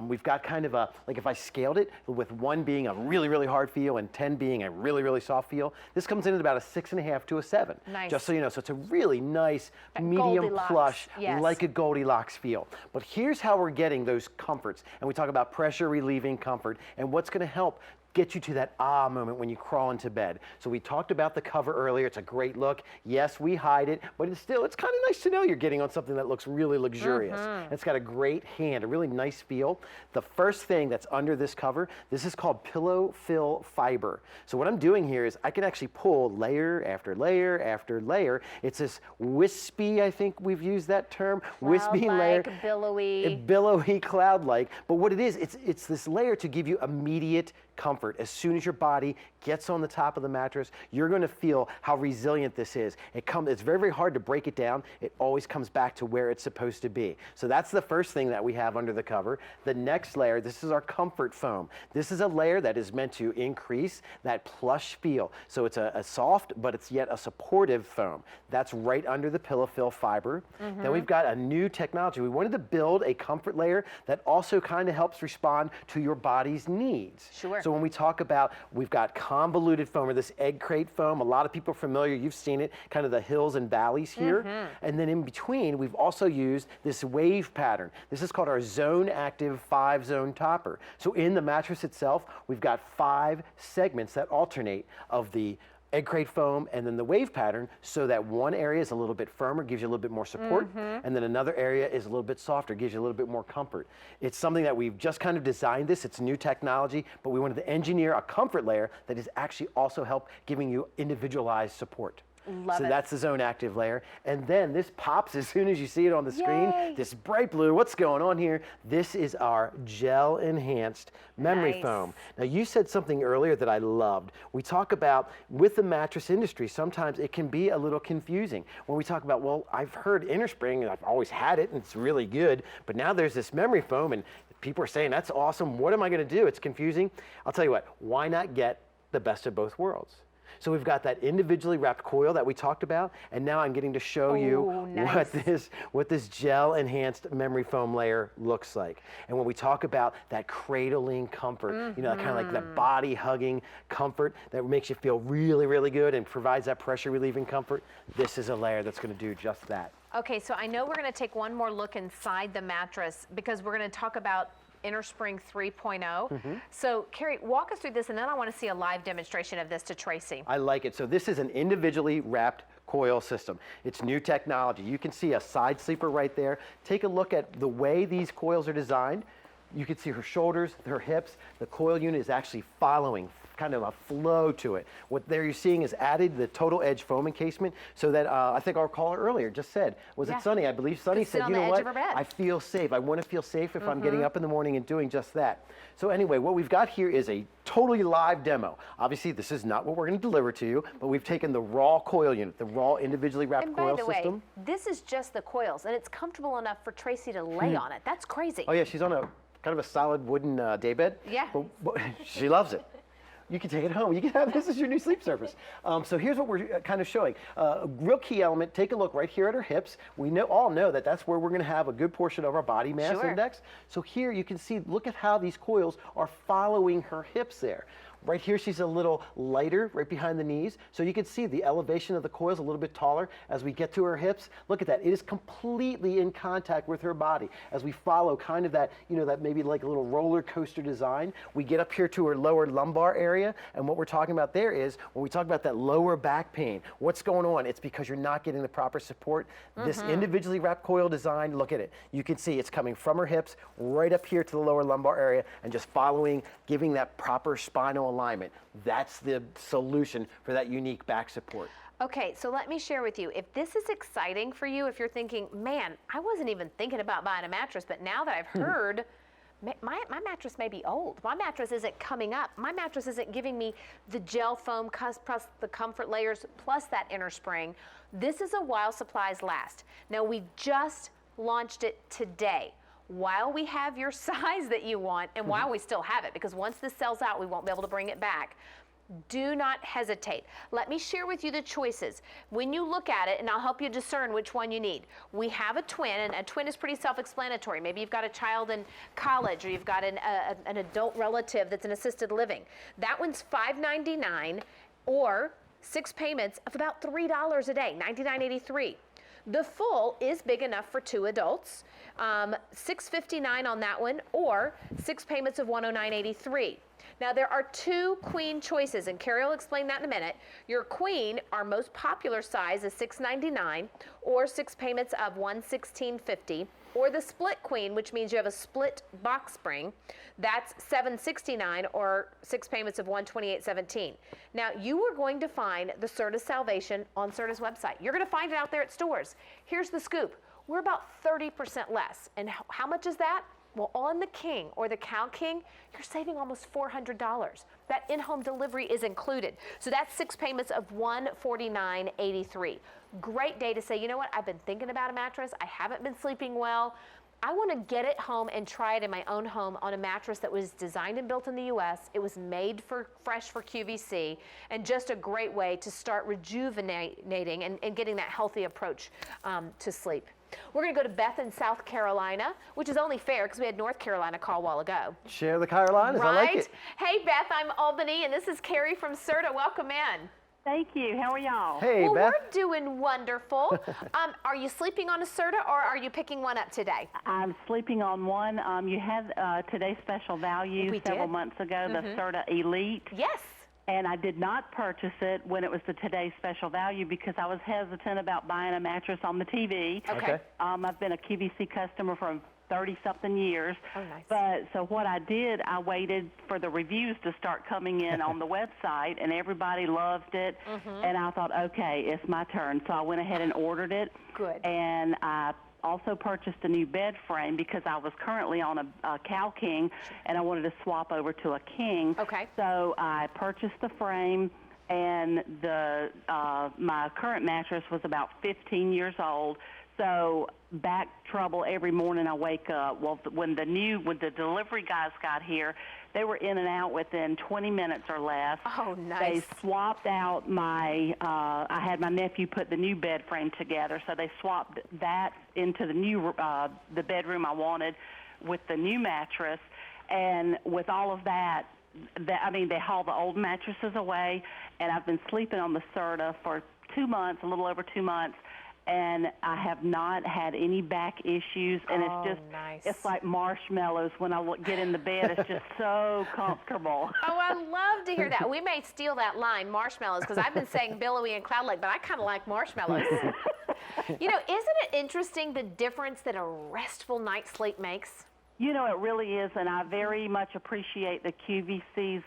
We've got kind of like if I scaled it, with 1 being a really, really hard feel and 10 being a really, really soft feel, this comes in at about a 6.5 to a 7. Nice. Just so you know, so it's a really nice, medium Goldilocks, plush, yes. like a Goldilocks feel. But here's how we're getting those comforts, and we talk about pressure relieving comfort, and what's gonna help get you to that moment when you crawl into bed. So we talked about the cover earlier. It's a great look. Yes, we hide it, but it's kind of nice to know you're getting on something that looks really luxurious. It's got a great hand, a really nice feel. The first thing that's under this cover, this is called pillow fill fiber. So what I'm doing here is I can actually pull layer after layer after layer. It's this wispy, I think we've used that term, wispy layer. Cloud-like, billowy. Billowy, cloud-like. But what it is, it's this layer to give you immediate comfort. As soon as your body gets on the top of the mattress, you're going to feel how resilient this is. It's very, very hard to break it down. It always comes back to where it's supposed to be. So that's the first thing that we have under the cover. The next layer, this is our comfort foam. This is a layer that is meant to increase that plush feel. So it's a soft, but it's yet a supportive foam. That's right under the pillow fill fiber. Then we've got a new technology. We wanted to build a comfort layer that also kind of helps respond to your body's needs. Sure. So when we talk about, we've got convoluted foam, or this egg crate foam. A lot of people are familiar, you've seen it, kind of the hills and valleys here. And then in between, we've also used this wave pattern. This is called our Zone Active 5-zone topper. So in the mattress itself, we've got 5 segments that alternate of the egg crate foam, and then the wave pattern, so that one area is a little bit firmer, gives you a little bit more support, and then another area is a little bit softer, gives you a little bit more comfort. It's something that we've just kind of designed this. It's new technology, but we wanted to engineer a comfort layer that is actually also help giving you individualized support. Love so it. that's the Zone Active layer. And then this pops as soon as you see it on the screen. Yay. This bright blue, what's going on here? This is our gel enhanced memory Nice. foam. Now you said something earlier that I loved. We talk about, with the mattress industry, sometimes it can be a little confusing. When we talk about, well, I've heard Innerspring and I've always had it and it's really good, but now there's this memory foam and people are saying, that's awesome, what am I gonna do? It's confusing. I'll tell you what, why not get the best of both worlds? So we've got that individually wrapped coil that we talked about, and now I'm getting to show you nice. what this gel enhanced memory foam layer looks like. And when we talk about that cradling comfort, you know, kind of like that body hugging comfort that makes you feel really, really good and provides that pressure relieving comfort, this is a layer that's going to do just that. Okay, so I know we're going to take one more look inside the mattress because we're going to talk about Innerspring 3.0. So, Carrie, walk us through this, and then I want to see a live demonstration of this to Tracy. I like it. So this is an individually wrapped coil system. It's new technology. You can see a side sleeper right there. Take a look at the way these coils are designed. You can see her shoulders, her hips. The coil unit is actually following kind of a flow to it. What there you're seeing is added the total edge foam encasement, so that I think our caller earlier just said, was it Sunny? I believe Sunny said, you know what, I feel safe. I want to feel safe if I'm getting up in the morning and doing just that. So anyway, what we've got here is a totally live demo. Obviously, this is not what we're going to deliver to you, but we've taken the raw coil unit, the raw individually wrapped coil system. And by the way, this is just the coils, and it's comfortable enough for Tracy to lay on it. That's crazy. Oh yeah, she's on a kind of a solid wooden daybed. Yeah. But she loves it. You can take it home. You can have this as your new sleep surface. So here's what we're kind of showing. A real key element, take a look right here at her hips. We all know that that's where we're going to have a good portion of our body mass index. So here you can see, look at how these coils are following her hips there. Right here, she's a little lighter, right behind the knees. So you can see the elevation of the coils a little bit taller as we get to her hips. Look at that. It is completely in contact with her body as we follow kind of that, you know, that maybe like a little roller coaster design. We get up here to her lower lumbar area, and what we're talking about there is, when we talk about that lower back pain, what's going on? It's because you're not getting the proper support. This individually wrapped coil design, look at it. You can see it's coming from her hips right up here to the lower lumbar area and just following, giving that proper spinal alignment. That's the solution for that unique back support. Okay, so let me share with you, if this is exciting for you, if you're thinking, man, I wasn't even thinking about buying a mattress, but now that I've heard, my mattress may be old. My mattress isn't coming up. My mattress isn't giving me the gel foam plus the comfort layers plus that Innerspring. This is a while supplies last. Now, we just launched it today. While we have your size that you want, and while we still have it, because once this sells out, we won't be able to bring it back. Do not hesitate. Let me share with you the choices. When you look at it, and I'll help you discern which one you need. We have a twin, and a twin is pretty self-explanatory. Maybe you've got a child in college, or you've got an adult relative that's in assisted living. That one's $5.99, or 6 payments of about $3 a day, $99.83. The full is big enough for 2 adults, $6.59 on that one, or 6 payments of $109.83. Now, there are 2 queen choices, and Carrie will explain that in a minute. Your queen, our most popular size, is $6.99, or 6 payments of $116.50, or the split queen, which means you have a split box spring, that's $7.69, or 6 payments of $128.17. Now, you are going to find the Serta Salvation on Serta's website. You're going to find it out there at stores. Here's the scoop. We're about 30% less. And how much is that? Well, on the King or the Cow King, you're saving almost $400. That in-home delivery is included. So that's 6 payments of $149.83. Great day to say, you know what, I've been thinking about a mattress. I haven't been sleeping well. I want to get it home and try it in my own home on a mattress that was designed and built in the U.S. It was made fresh for QVC, and just a great way to start rejuvenating and getting that healthy approach to sleep. We're going to go to Beth in South Carolina, which is only fair because we had North Carolina call a while ago. Share the Carolinas, right? I like it. Hey, Beth, I'm Albany, and this is Carrie from Serta. Welcome in. Thank you. How are y'all? Hey, well, Beth. we're doing wonderful. Are you sleeping on a Serta, or are you picking one up today? I'm sleeping on one. You had today's special value several months ago, the Serta Elite. Yes. and I did not purchase it when it was the Today's Special Value because I was hesitant about buying a mattress on the TV. Okay. I've been a QVC customer for 30-something years. Oh, nice. But so what I did, I waited for the reviews to start coming in on the website, and everybody loved it. And I thought, okay, it's my turn. So I went ahead and ordered it. Good. And I also purchased a new bed frame because I was currently on a Cow King, and I wanted to swap over to a King. Okay. So I purchased the frame, and my current mattress was about 15 years old. So back trouble every morning I wake up. Well, when the delivery guys got here, they were in and out within 20 minutes or less. Oh, nice. They swapped out I had my nephew put the new bed frame together, so they swapped that into the new, the bedroom I wanted with the new mattress. And with all of that, they hauled the old mattresses away, and I've been sleeping on the Serta for 2 months, a little over 2 months, and I have not had any back issues, and it's just, nice. It's like marshmallows when I get in the bed. It's just so comfortable. Oh, I love to hear that. We may steal that line, marshmallows, because I've been saying billowy and cloud-like, but I kind of like marshmallows. You know, isn't it interesting the difference that a restful night's sleep makes? You know, it really is, and I very much appreciate the QVC's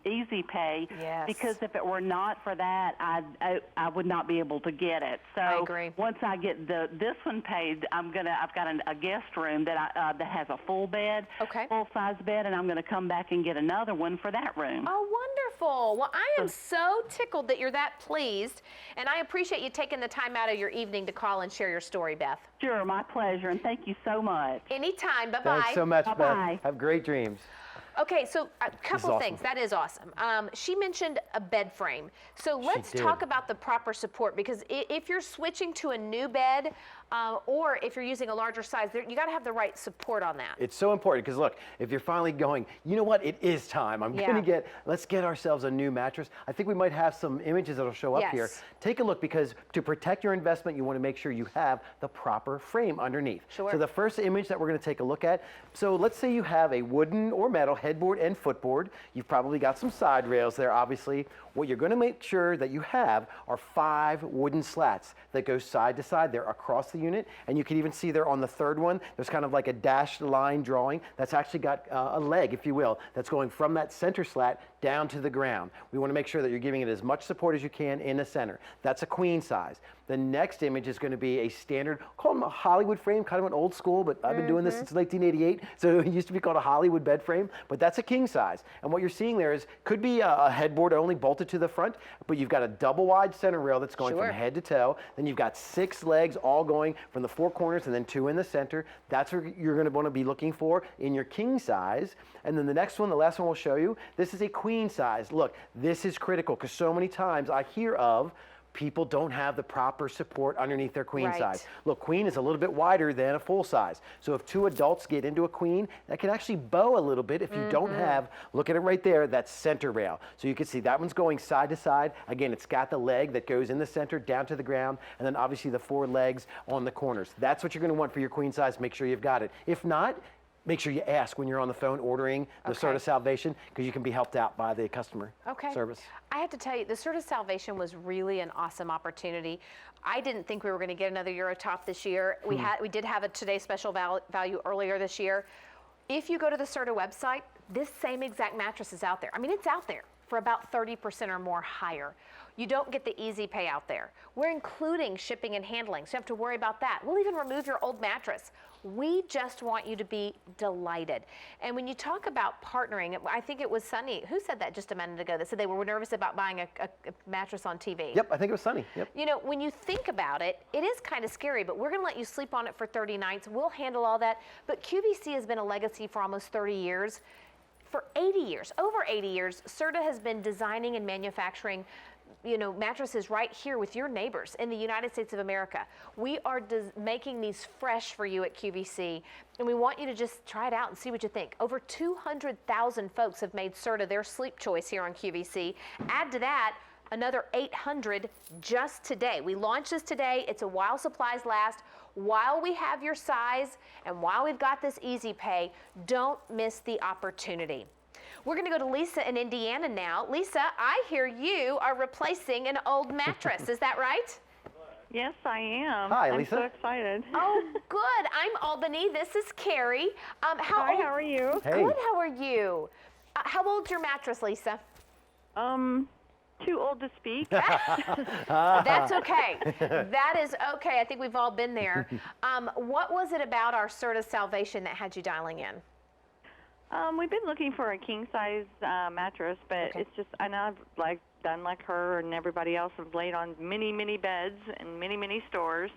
Easy Pay. Yes. Because if it were not for that, I would not be able to get it. So I agree. Once I get this one paid, I've got a guest room that has a full bed, Okay. full size bed, and I'm going to come back and get another one for that room. Oh, wonderful. Well, I am so tickled that you're that pleased, and I appreciate you taking the time out of your evening to call and share your story, Beth. Sure, my pleasure, and thank you so much. Anytime. Bye-bye. Thanks so much, Bye-bye. Beth. Have great dreams. Okay, so a couple awesome. things. That is awesome. She mentioned a bed frame. So let's did. talk about the proper support, because if you're switching to a new bed or if you're using a larger size, you got to have the right support on that. It's so important because look, if you're finally going, you know what, it is time. Let's get ourselves a new mattress. I think we might have some images that'll show up here. Yes. Take a look, because to protect your investment, you want to make sure you have the proper frame underneath. Sure. So the first image that we're going to take a look at, so let's say you have a wooden or metal headboard and footboard. You've probably got some side rails there, obviously. What you're going to make sure that you have are 5 wooden slats that go side to side there across the unit. And you can even see there on the third one, there's kind of like a dashed line drawing that's actually got a leg, if you will, that's going from that center slat down to the ground. We want to make sure that you're giving it as much support as you can in the center. That's a queen size. The next image is going to be a standard, call them a Hollywood frame, kind of an old school, but I've been doing this since 1988, so it used to be called a Hollywood bed frame, but that's a king size. And what you're seeing there could be a headboard only bolted to the front, but you've got a double wide center rail that's going from head to toe. Then you've got 6 legs all going from the 4 corners and then 2 in the center. That's what you're going to want to be looking for in your king size. And then the next one, the last one we'll show you, this is a queen size. Look, this is critical because so many times I hear of people don't have the proper support underneath their queen size. Look, queen is a little bit wider than a full size. So if 2 adults get into a queen, that can actually bow a little bit if you don't have, look at it right there, that center rail. So you can see that one's going side to side. Again, it's got the leg that goes in the center down to the ground, and then obviously the 4 legs on the corners. That's what you're going to want for your queen size. Make sure you've got it. If not, make sure you ask when you're on the phone ordering the Serta Salvation, because you can be helped out by the customer service. I have to tell you, the Serta Salvation was really an awesome opportunity. I didn't think we were going to get another Eurotop this year. We did have a Today's Special Value earlier this year. If you go to the Serta website, this same exact mattress is out there. I mean, it's out there for about 30% or more higher. You don't get the easy pay out there. We're including shipping and handling, so you have to worry about that. We'll even remove your old mattress. We just want you to be delighted. And when you talk about partnering, I think it was Sunny who said that just a minute ago, that said they were nervous about buying a mattress on TV. Yep, I think it was Sunny. Yep. You know, when you think about it, it is kind of scary, but we're going to let you sleep on it for 30 nights. We'll handle all that. But QVC has been a legacy for almost 30 years. For 80 years, over 80 years, Serta has been designing and manufacturing mattresses right here with your neighbors in the United States of America. We are making these fresh for you at QVC, and we want you to just try it out and see what you think. Over 200,000 folks have made Serta their sleep choice here on QVC. Add to that another 800 just today. We launched this today. It's a while supplies last. While we have your size and while we've got this easy pay, don't miss the opportunity. We're going to go to Lisa in Indiana now. Lisa, I hear you are replacing an old mattress. Is that right? Yes, I am. Hi, Lisa. I'm so excited. Oh, good. I'm Albany. This is Carrie. Hi, how are you? Hey. Good. How are you? How old's your mattress, Lisa? Too old to speak. That's okay. That is okay. I think we've all been there. What was it about our Serta Salvation that had you dialing in? We've been looking for a king size mattress, but it's just I know I've done like her and everybody else have laid on many beds in many stores,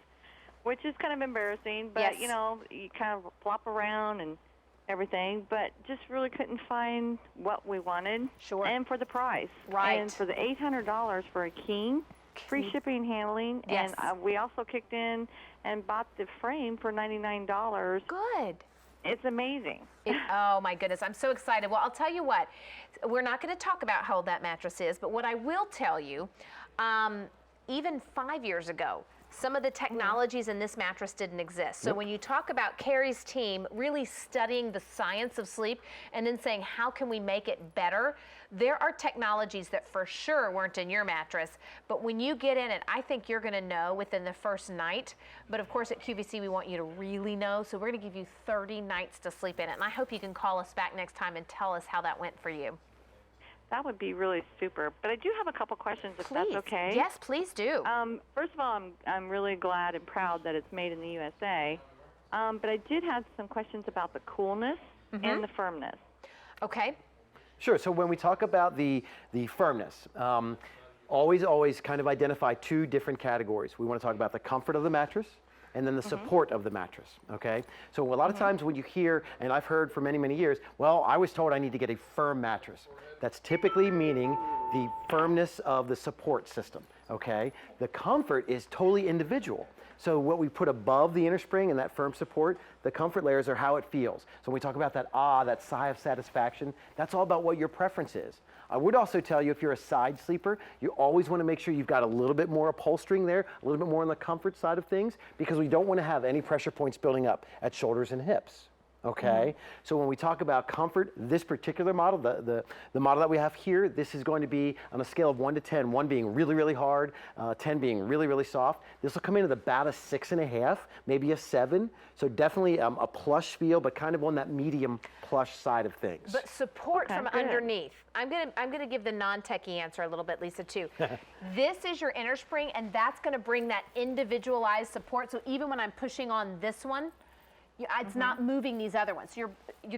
which is kind of embarrassing. But you know, you kind of flop around and everything, but just really couldn't find what we wanted. Sure. And for the price. Right. And for the $800 for a king, free shipping and handling. Yes. And we also kicked in and bought the frame for $99. Good. It's amazing. Oh my goodness, I'm so excited. Well, I'll tell you what, we're not going to talk about how old that mattress is, but what I will tell you, even 5 years ago, some of the technologies in this mattress didn't exist. So when you talk about Carrie's team really studying the science of sleep and then saying, how can we make it better? There are technologies that for sure weren't in your mattress, but when you get in it, I think you're gonna know within the first night. But of course at QVC, we want you to really know. So we're gonna give you 30 nights to sleep in it. And I hope you can call us back next time and tell us how that went for you. That would be really super. But I do have a couple questions, if that's okay. Yes, please do. First of all, I'm really glad and proud that it's made in the USA. But I did have some questions about the coolness and the firmness. Okay. Sure. So when we talk about the firmness, always kind of identify two different categories. We want to talk about the comfort of the mattress and then the support of the mattress, okay? So a lot of times when you hear, and I've heard for many years, well, I was told I need to get a firm mattress. That's typically meaning the firmness of the support system, okay? The comfort is totally individual. So what we put above the Innerspring and that firm support, the comfort layers are how it feels. So when we talk about that sigh of satisfaction, that's all about what your preference is. I would also tell you if you're a side sleeper, you always want to make sure you've got a little bit more upholstering there, a little bit more on the comfort side of things, because we don't want to have any pressure points building up at shoulders and hips. Okay, so when we talk about comfort, this particular model, the model that we have here, this is going to be on a scale of 1 to 10, 1 being really hard, 10 being really soft. This will come in at about a 6.5, maybe a 7. So definitely a plush feel, but kind of on that medium plush side of things. But support from underneath. I'm gonna give the non-techie answer a little bit, Lisa, too. This is your Innerspring, and that's gonna bring that individualized support. So even when I'm pushing on this one, it's not moving these other ones.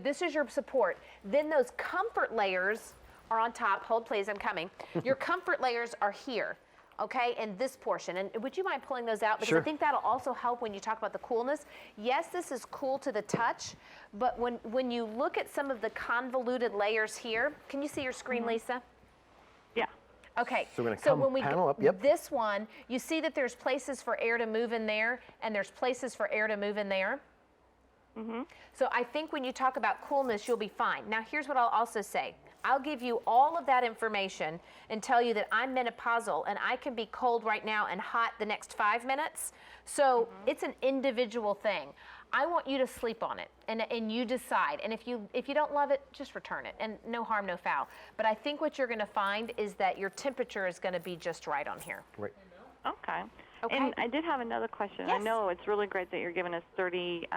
This is your support. Then those comfort layers are on top. Hold please, I'm coming. Your comfort layers are here, okay, in this portion. And would you mind pulling those out? Because I think that'll also help when you talk about the coolness. Yes, this is cool to the touch, but when you look at some of the convoluted layers here, can you see your screen, Lisa? Yeah. Okay, so, when we panel up, this one, you see that there's places for air to move in there, and there's places for air to move in there. So I think when you talk about coolness, you'll be fine. Now, here's what I'll also say. I'll give you all of that information and tell you that I'm menopausal and I can be cold right now and hot the next 5 minutes. So it's an individual thing. I want you to sleep on it and you decide. And if you don't love it, just return it and no harm, no foul. But I think what you're going to find is that your temperature is going to be just right on here. Right. Okay. And I did have another question. Yes. I know it's really great that you're giving us 30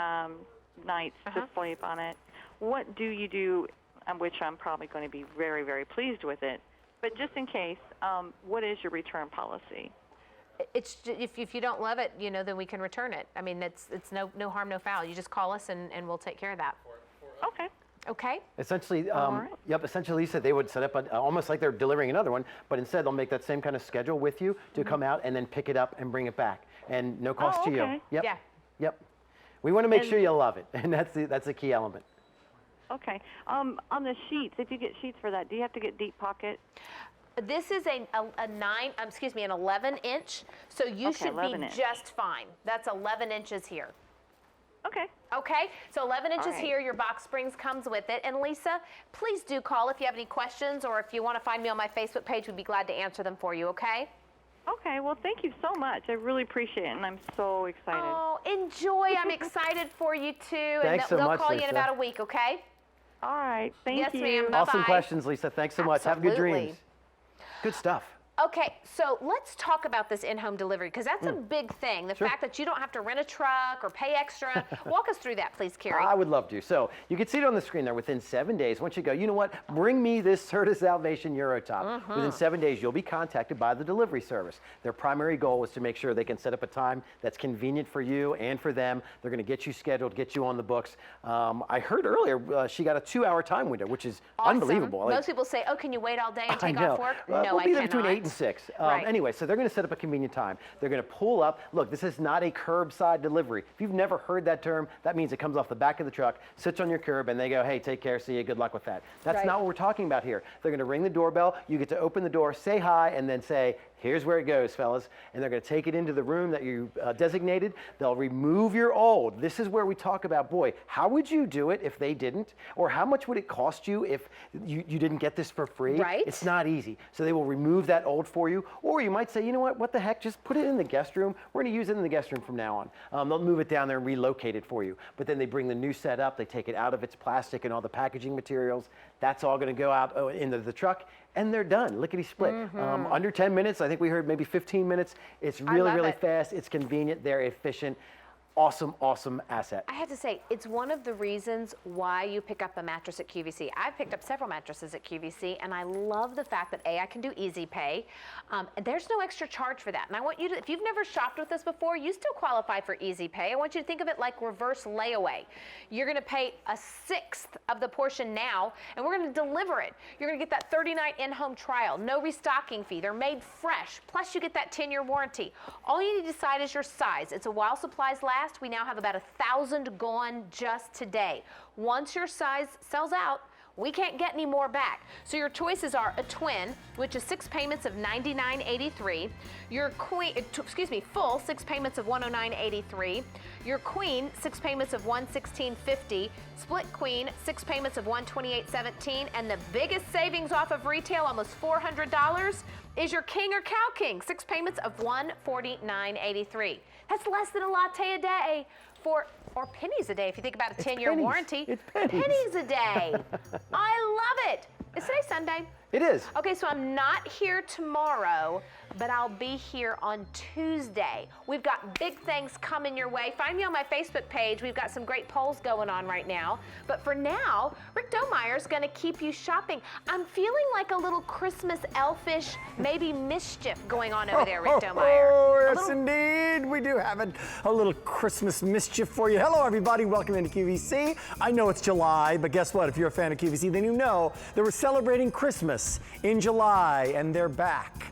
nights to sleep on it. What do you do, which I'm probably going to be very pleased with it, but just in case, what is your return policy? It's if you don't love it, then we can return it. I mean, it's no harm, no foul. You just call us and we'll take care of that. Okay. Okay. Essentially, essentially, Lisa, they would set up almost like they're delivering another one, but instead they'll make that same kind of schedule with you to come out and then pick it up and bring it back, and no cost to you. Yep. Yeah. Yep. We want to make sure you love it, and that's the key element. Okay. On the sheets, if you get sheets for that, do you have to get deep pocket? This is an 11 inch, so you should be just fine. That's 11 inches here. Okay. Okay, so 11 inches right. here, your box springs comes with it. And Lisa, please do call if you have any questions, or if you want to find me on my Facebook page, we'd be glad to answer them for you, okay? Okay, well, thank you so much. I really appreciate it, and I'm so excited. Oh, enjoy. I'm excited for you, too. Thanks so they'll much, call you in Lisa. about a week, okay? All right. Thank Yes, you. ma'am. Bye-bye. Awesome questions, Lisa. Thanks so much. Have good Absolutely. dreams. Good stuff. Okay, so let's talk about this in-home delivery, because that's a big thing. The fact that you don't have to rent a truck or pay extra. Walk us through that, please, Carrie. I would love to. So you can see it on the screen there. Within 7 days, once you go, you know what? Bring me this Serta Salvation Eurotop. Within 7 days, you'll be contacted by the delivery service. Their primary goal is to make sure they can set up a time that's convenient for you and for them. They're going to get you scheduled, get you on the books. I heard earlier she got a 2-hour time window, which is Awesome. unbelievable. Most people say, oh, can you wait all day and I take know. off work? We'll No, I be there cannot. between 8 and 6. Right. Anyway, so they're going to set up a convenient time. They're going to pull up. Look, this is not a curbside delivery. If you've never heard that term, that means it comes off the back of the truck, sits on your curb, and they go, hey, take care, see you, good luck with that. That's not what we're talking about here. They're going to ring the doorbell. You get to open the door, say hi, and then say, here's where it goes, fellas. And they're going to take it into the room that you designated. They'll remove your old. This is where we talk about, boy, how would you do it if they didn't? Or how much would it cost you if you didn't get this for free? Right. It's not easy. So they will remove that old for you. Or you might say, you know what the heck, just put it in the guest room. We're going to use it in the guest room from now on. They'll move it down there and relocate it for you. But then they bring the new set up. They take it out of its plastic and all the packaging materials. That's all going to go out into the truck. And they're done, lickety-split. Under 10 minutes, I think we heard maybe 15 minutes. It's really, really fast. It's convenient. They're efficient. Awesome, awesome asset. I have to say, it's one of the reasons why you pick up a mattress at QVC. I've picked up several mattresses at QVC, and I love the fact that I can do easy pay. And there's no extra charge for that. And I want you to, if you've never shopped with us before, you still qualify for easy pay. I want you to think of it like reverse layaway. You're going to pay a 1/6 of the portion now, and we're going to deliver it. You're going to get that 30-night in-home trial, no restocking fee. They're made fresh. Plus, you get that 10-year warranty. All you need to decide is your size. It's a while supplies last. We now have about 1,000 gone just today. Once your size sells out, we can't get any more back. So your choices are a twin, which is 6 payments of $99.83. Your queen, full 6 payments of $109.83. Your queen, 6 payments of $116.50. Split queen, 6 payments of $128.17. And the biggest savings off of retail, almost $400, is your king or cow king, 6 payments of $149.83. That's less than a latte a day or pennies a day if you think about a 10-year warranty. It's pennies. Pennies a day. I love it. Is today Sunday? It is. Okay, so I'm not here tomorrow, but I'll be here on Tuesday. We've got big things coming your way. Find me on my Facebook page. We've got some great polls going on right now. But for now, Rick Domeyer's going to keep you shopping. I'm feeling like a little Christmas elfish, maybe mischief going on over there, Rick Domeyer. Oh, yes, indeed. We do have a little Christmas mischief for you. Hello, everybody. Welcome into QVC. I know it's July, but guess what? If you're a fan of QVC, then you know that we're celebrating Christmas in July, and they're back.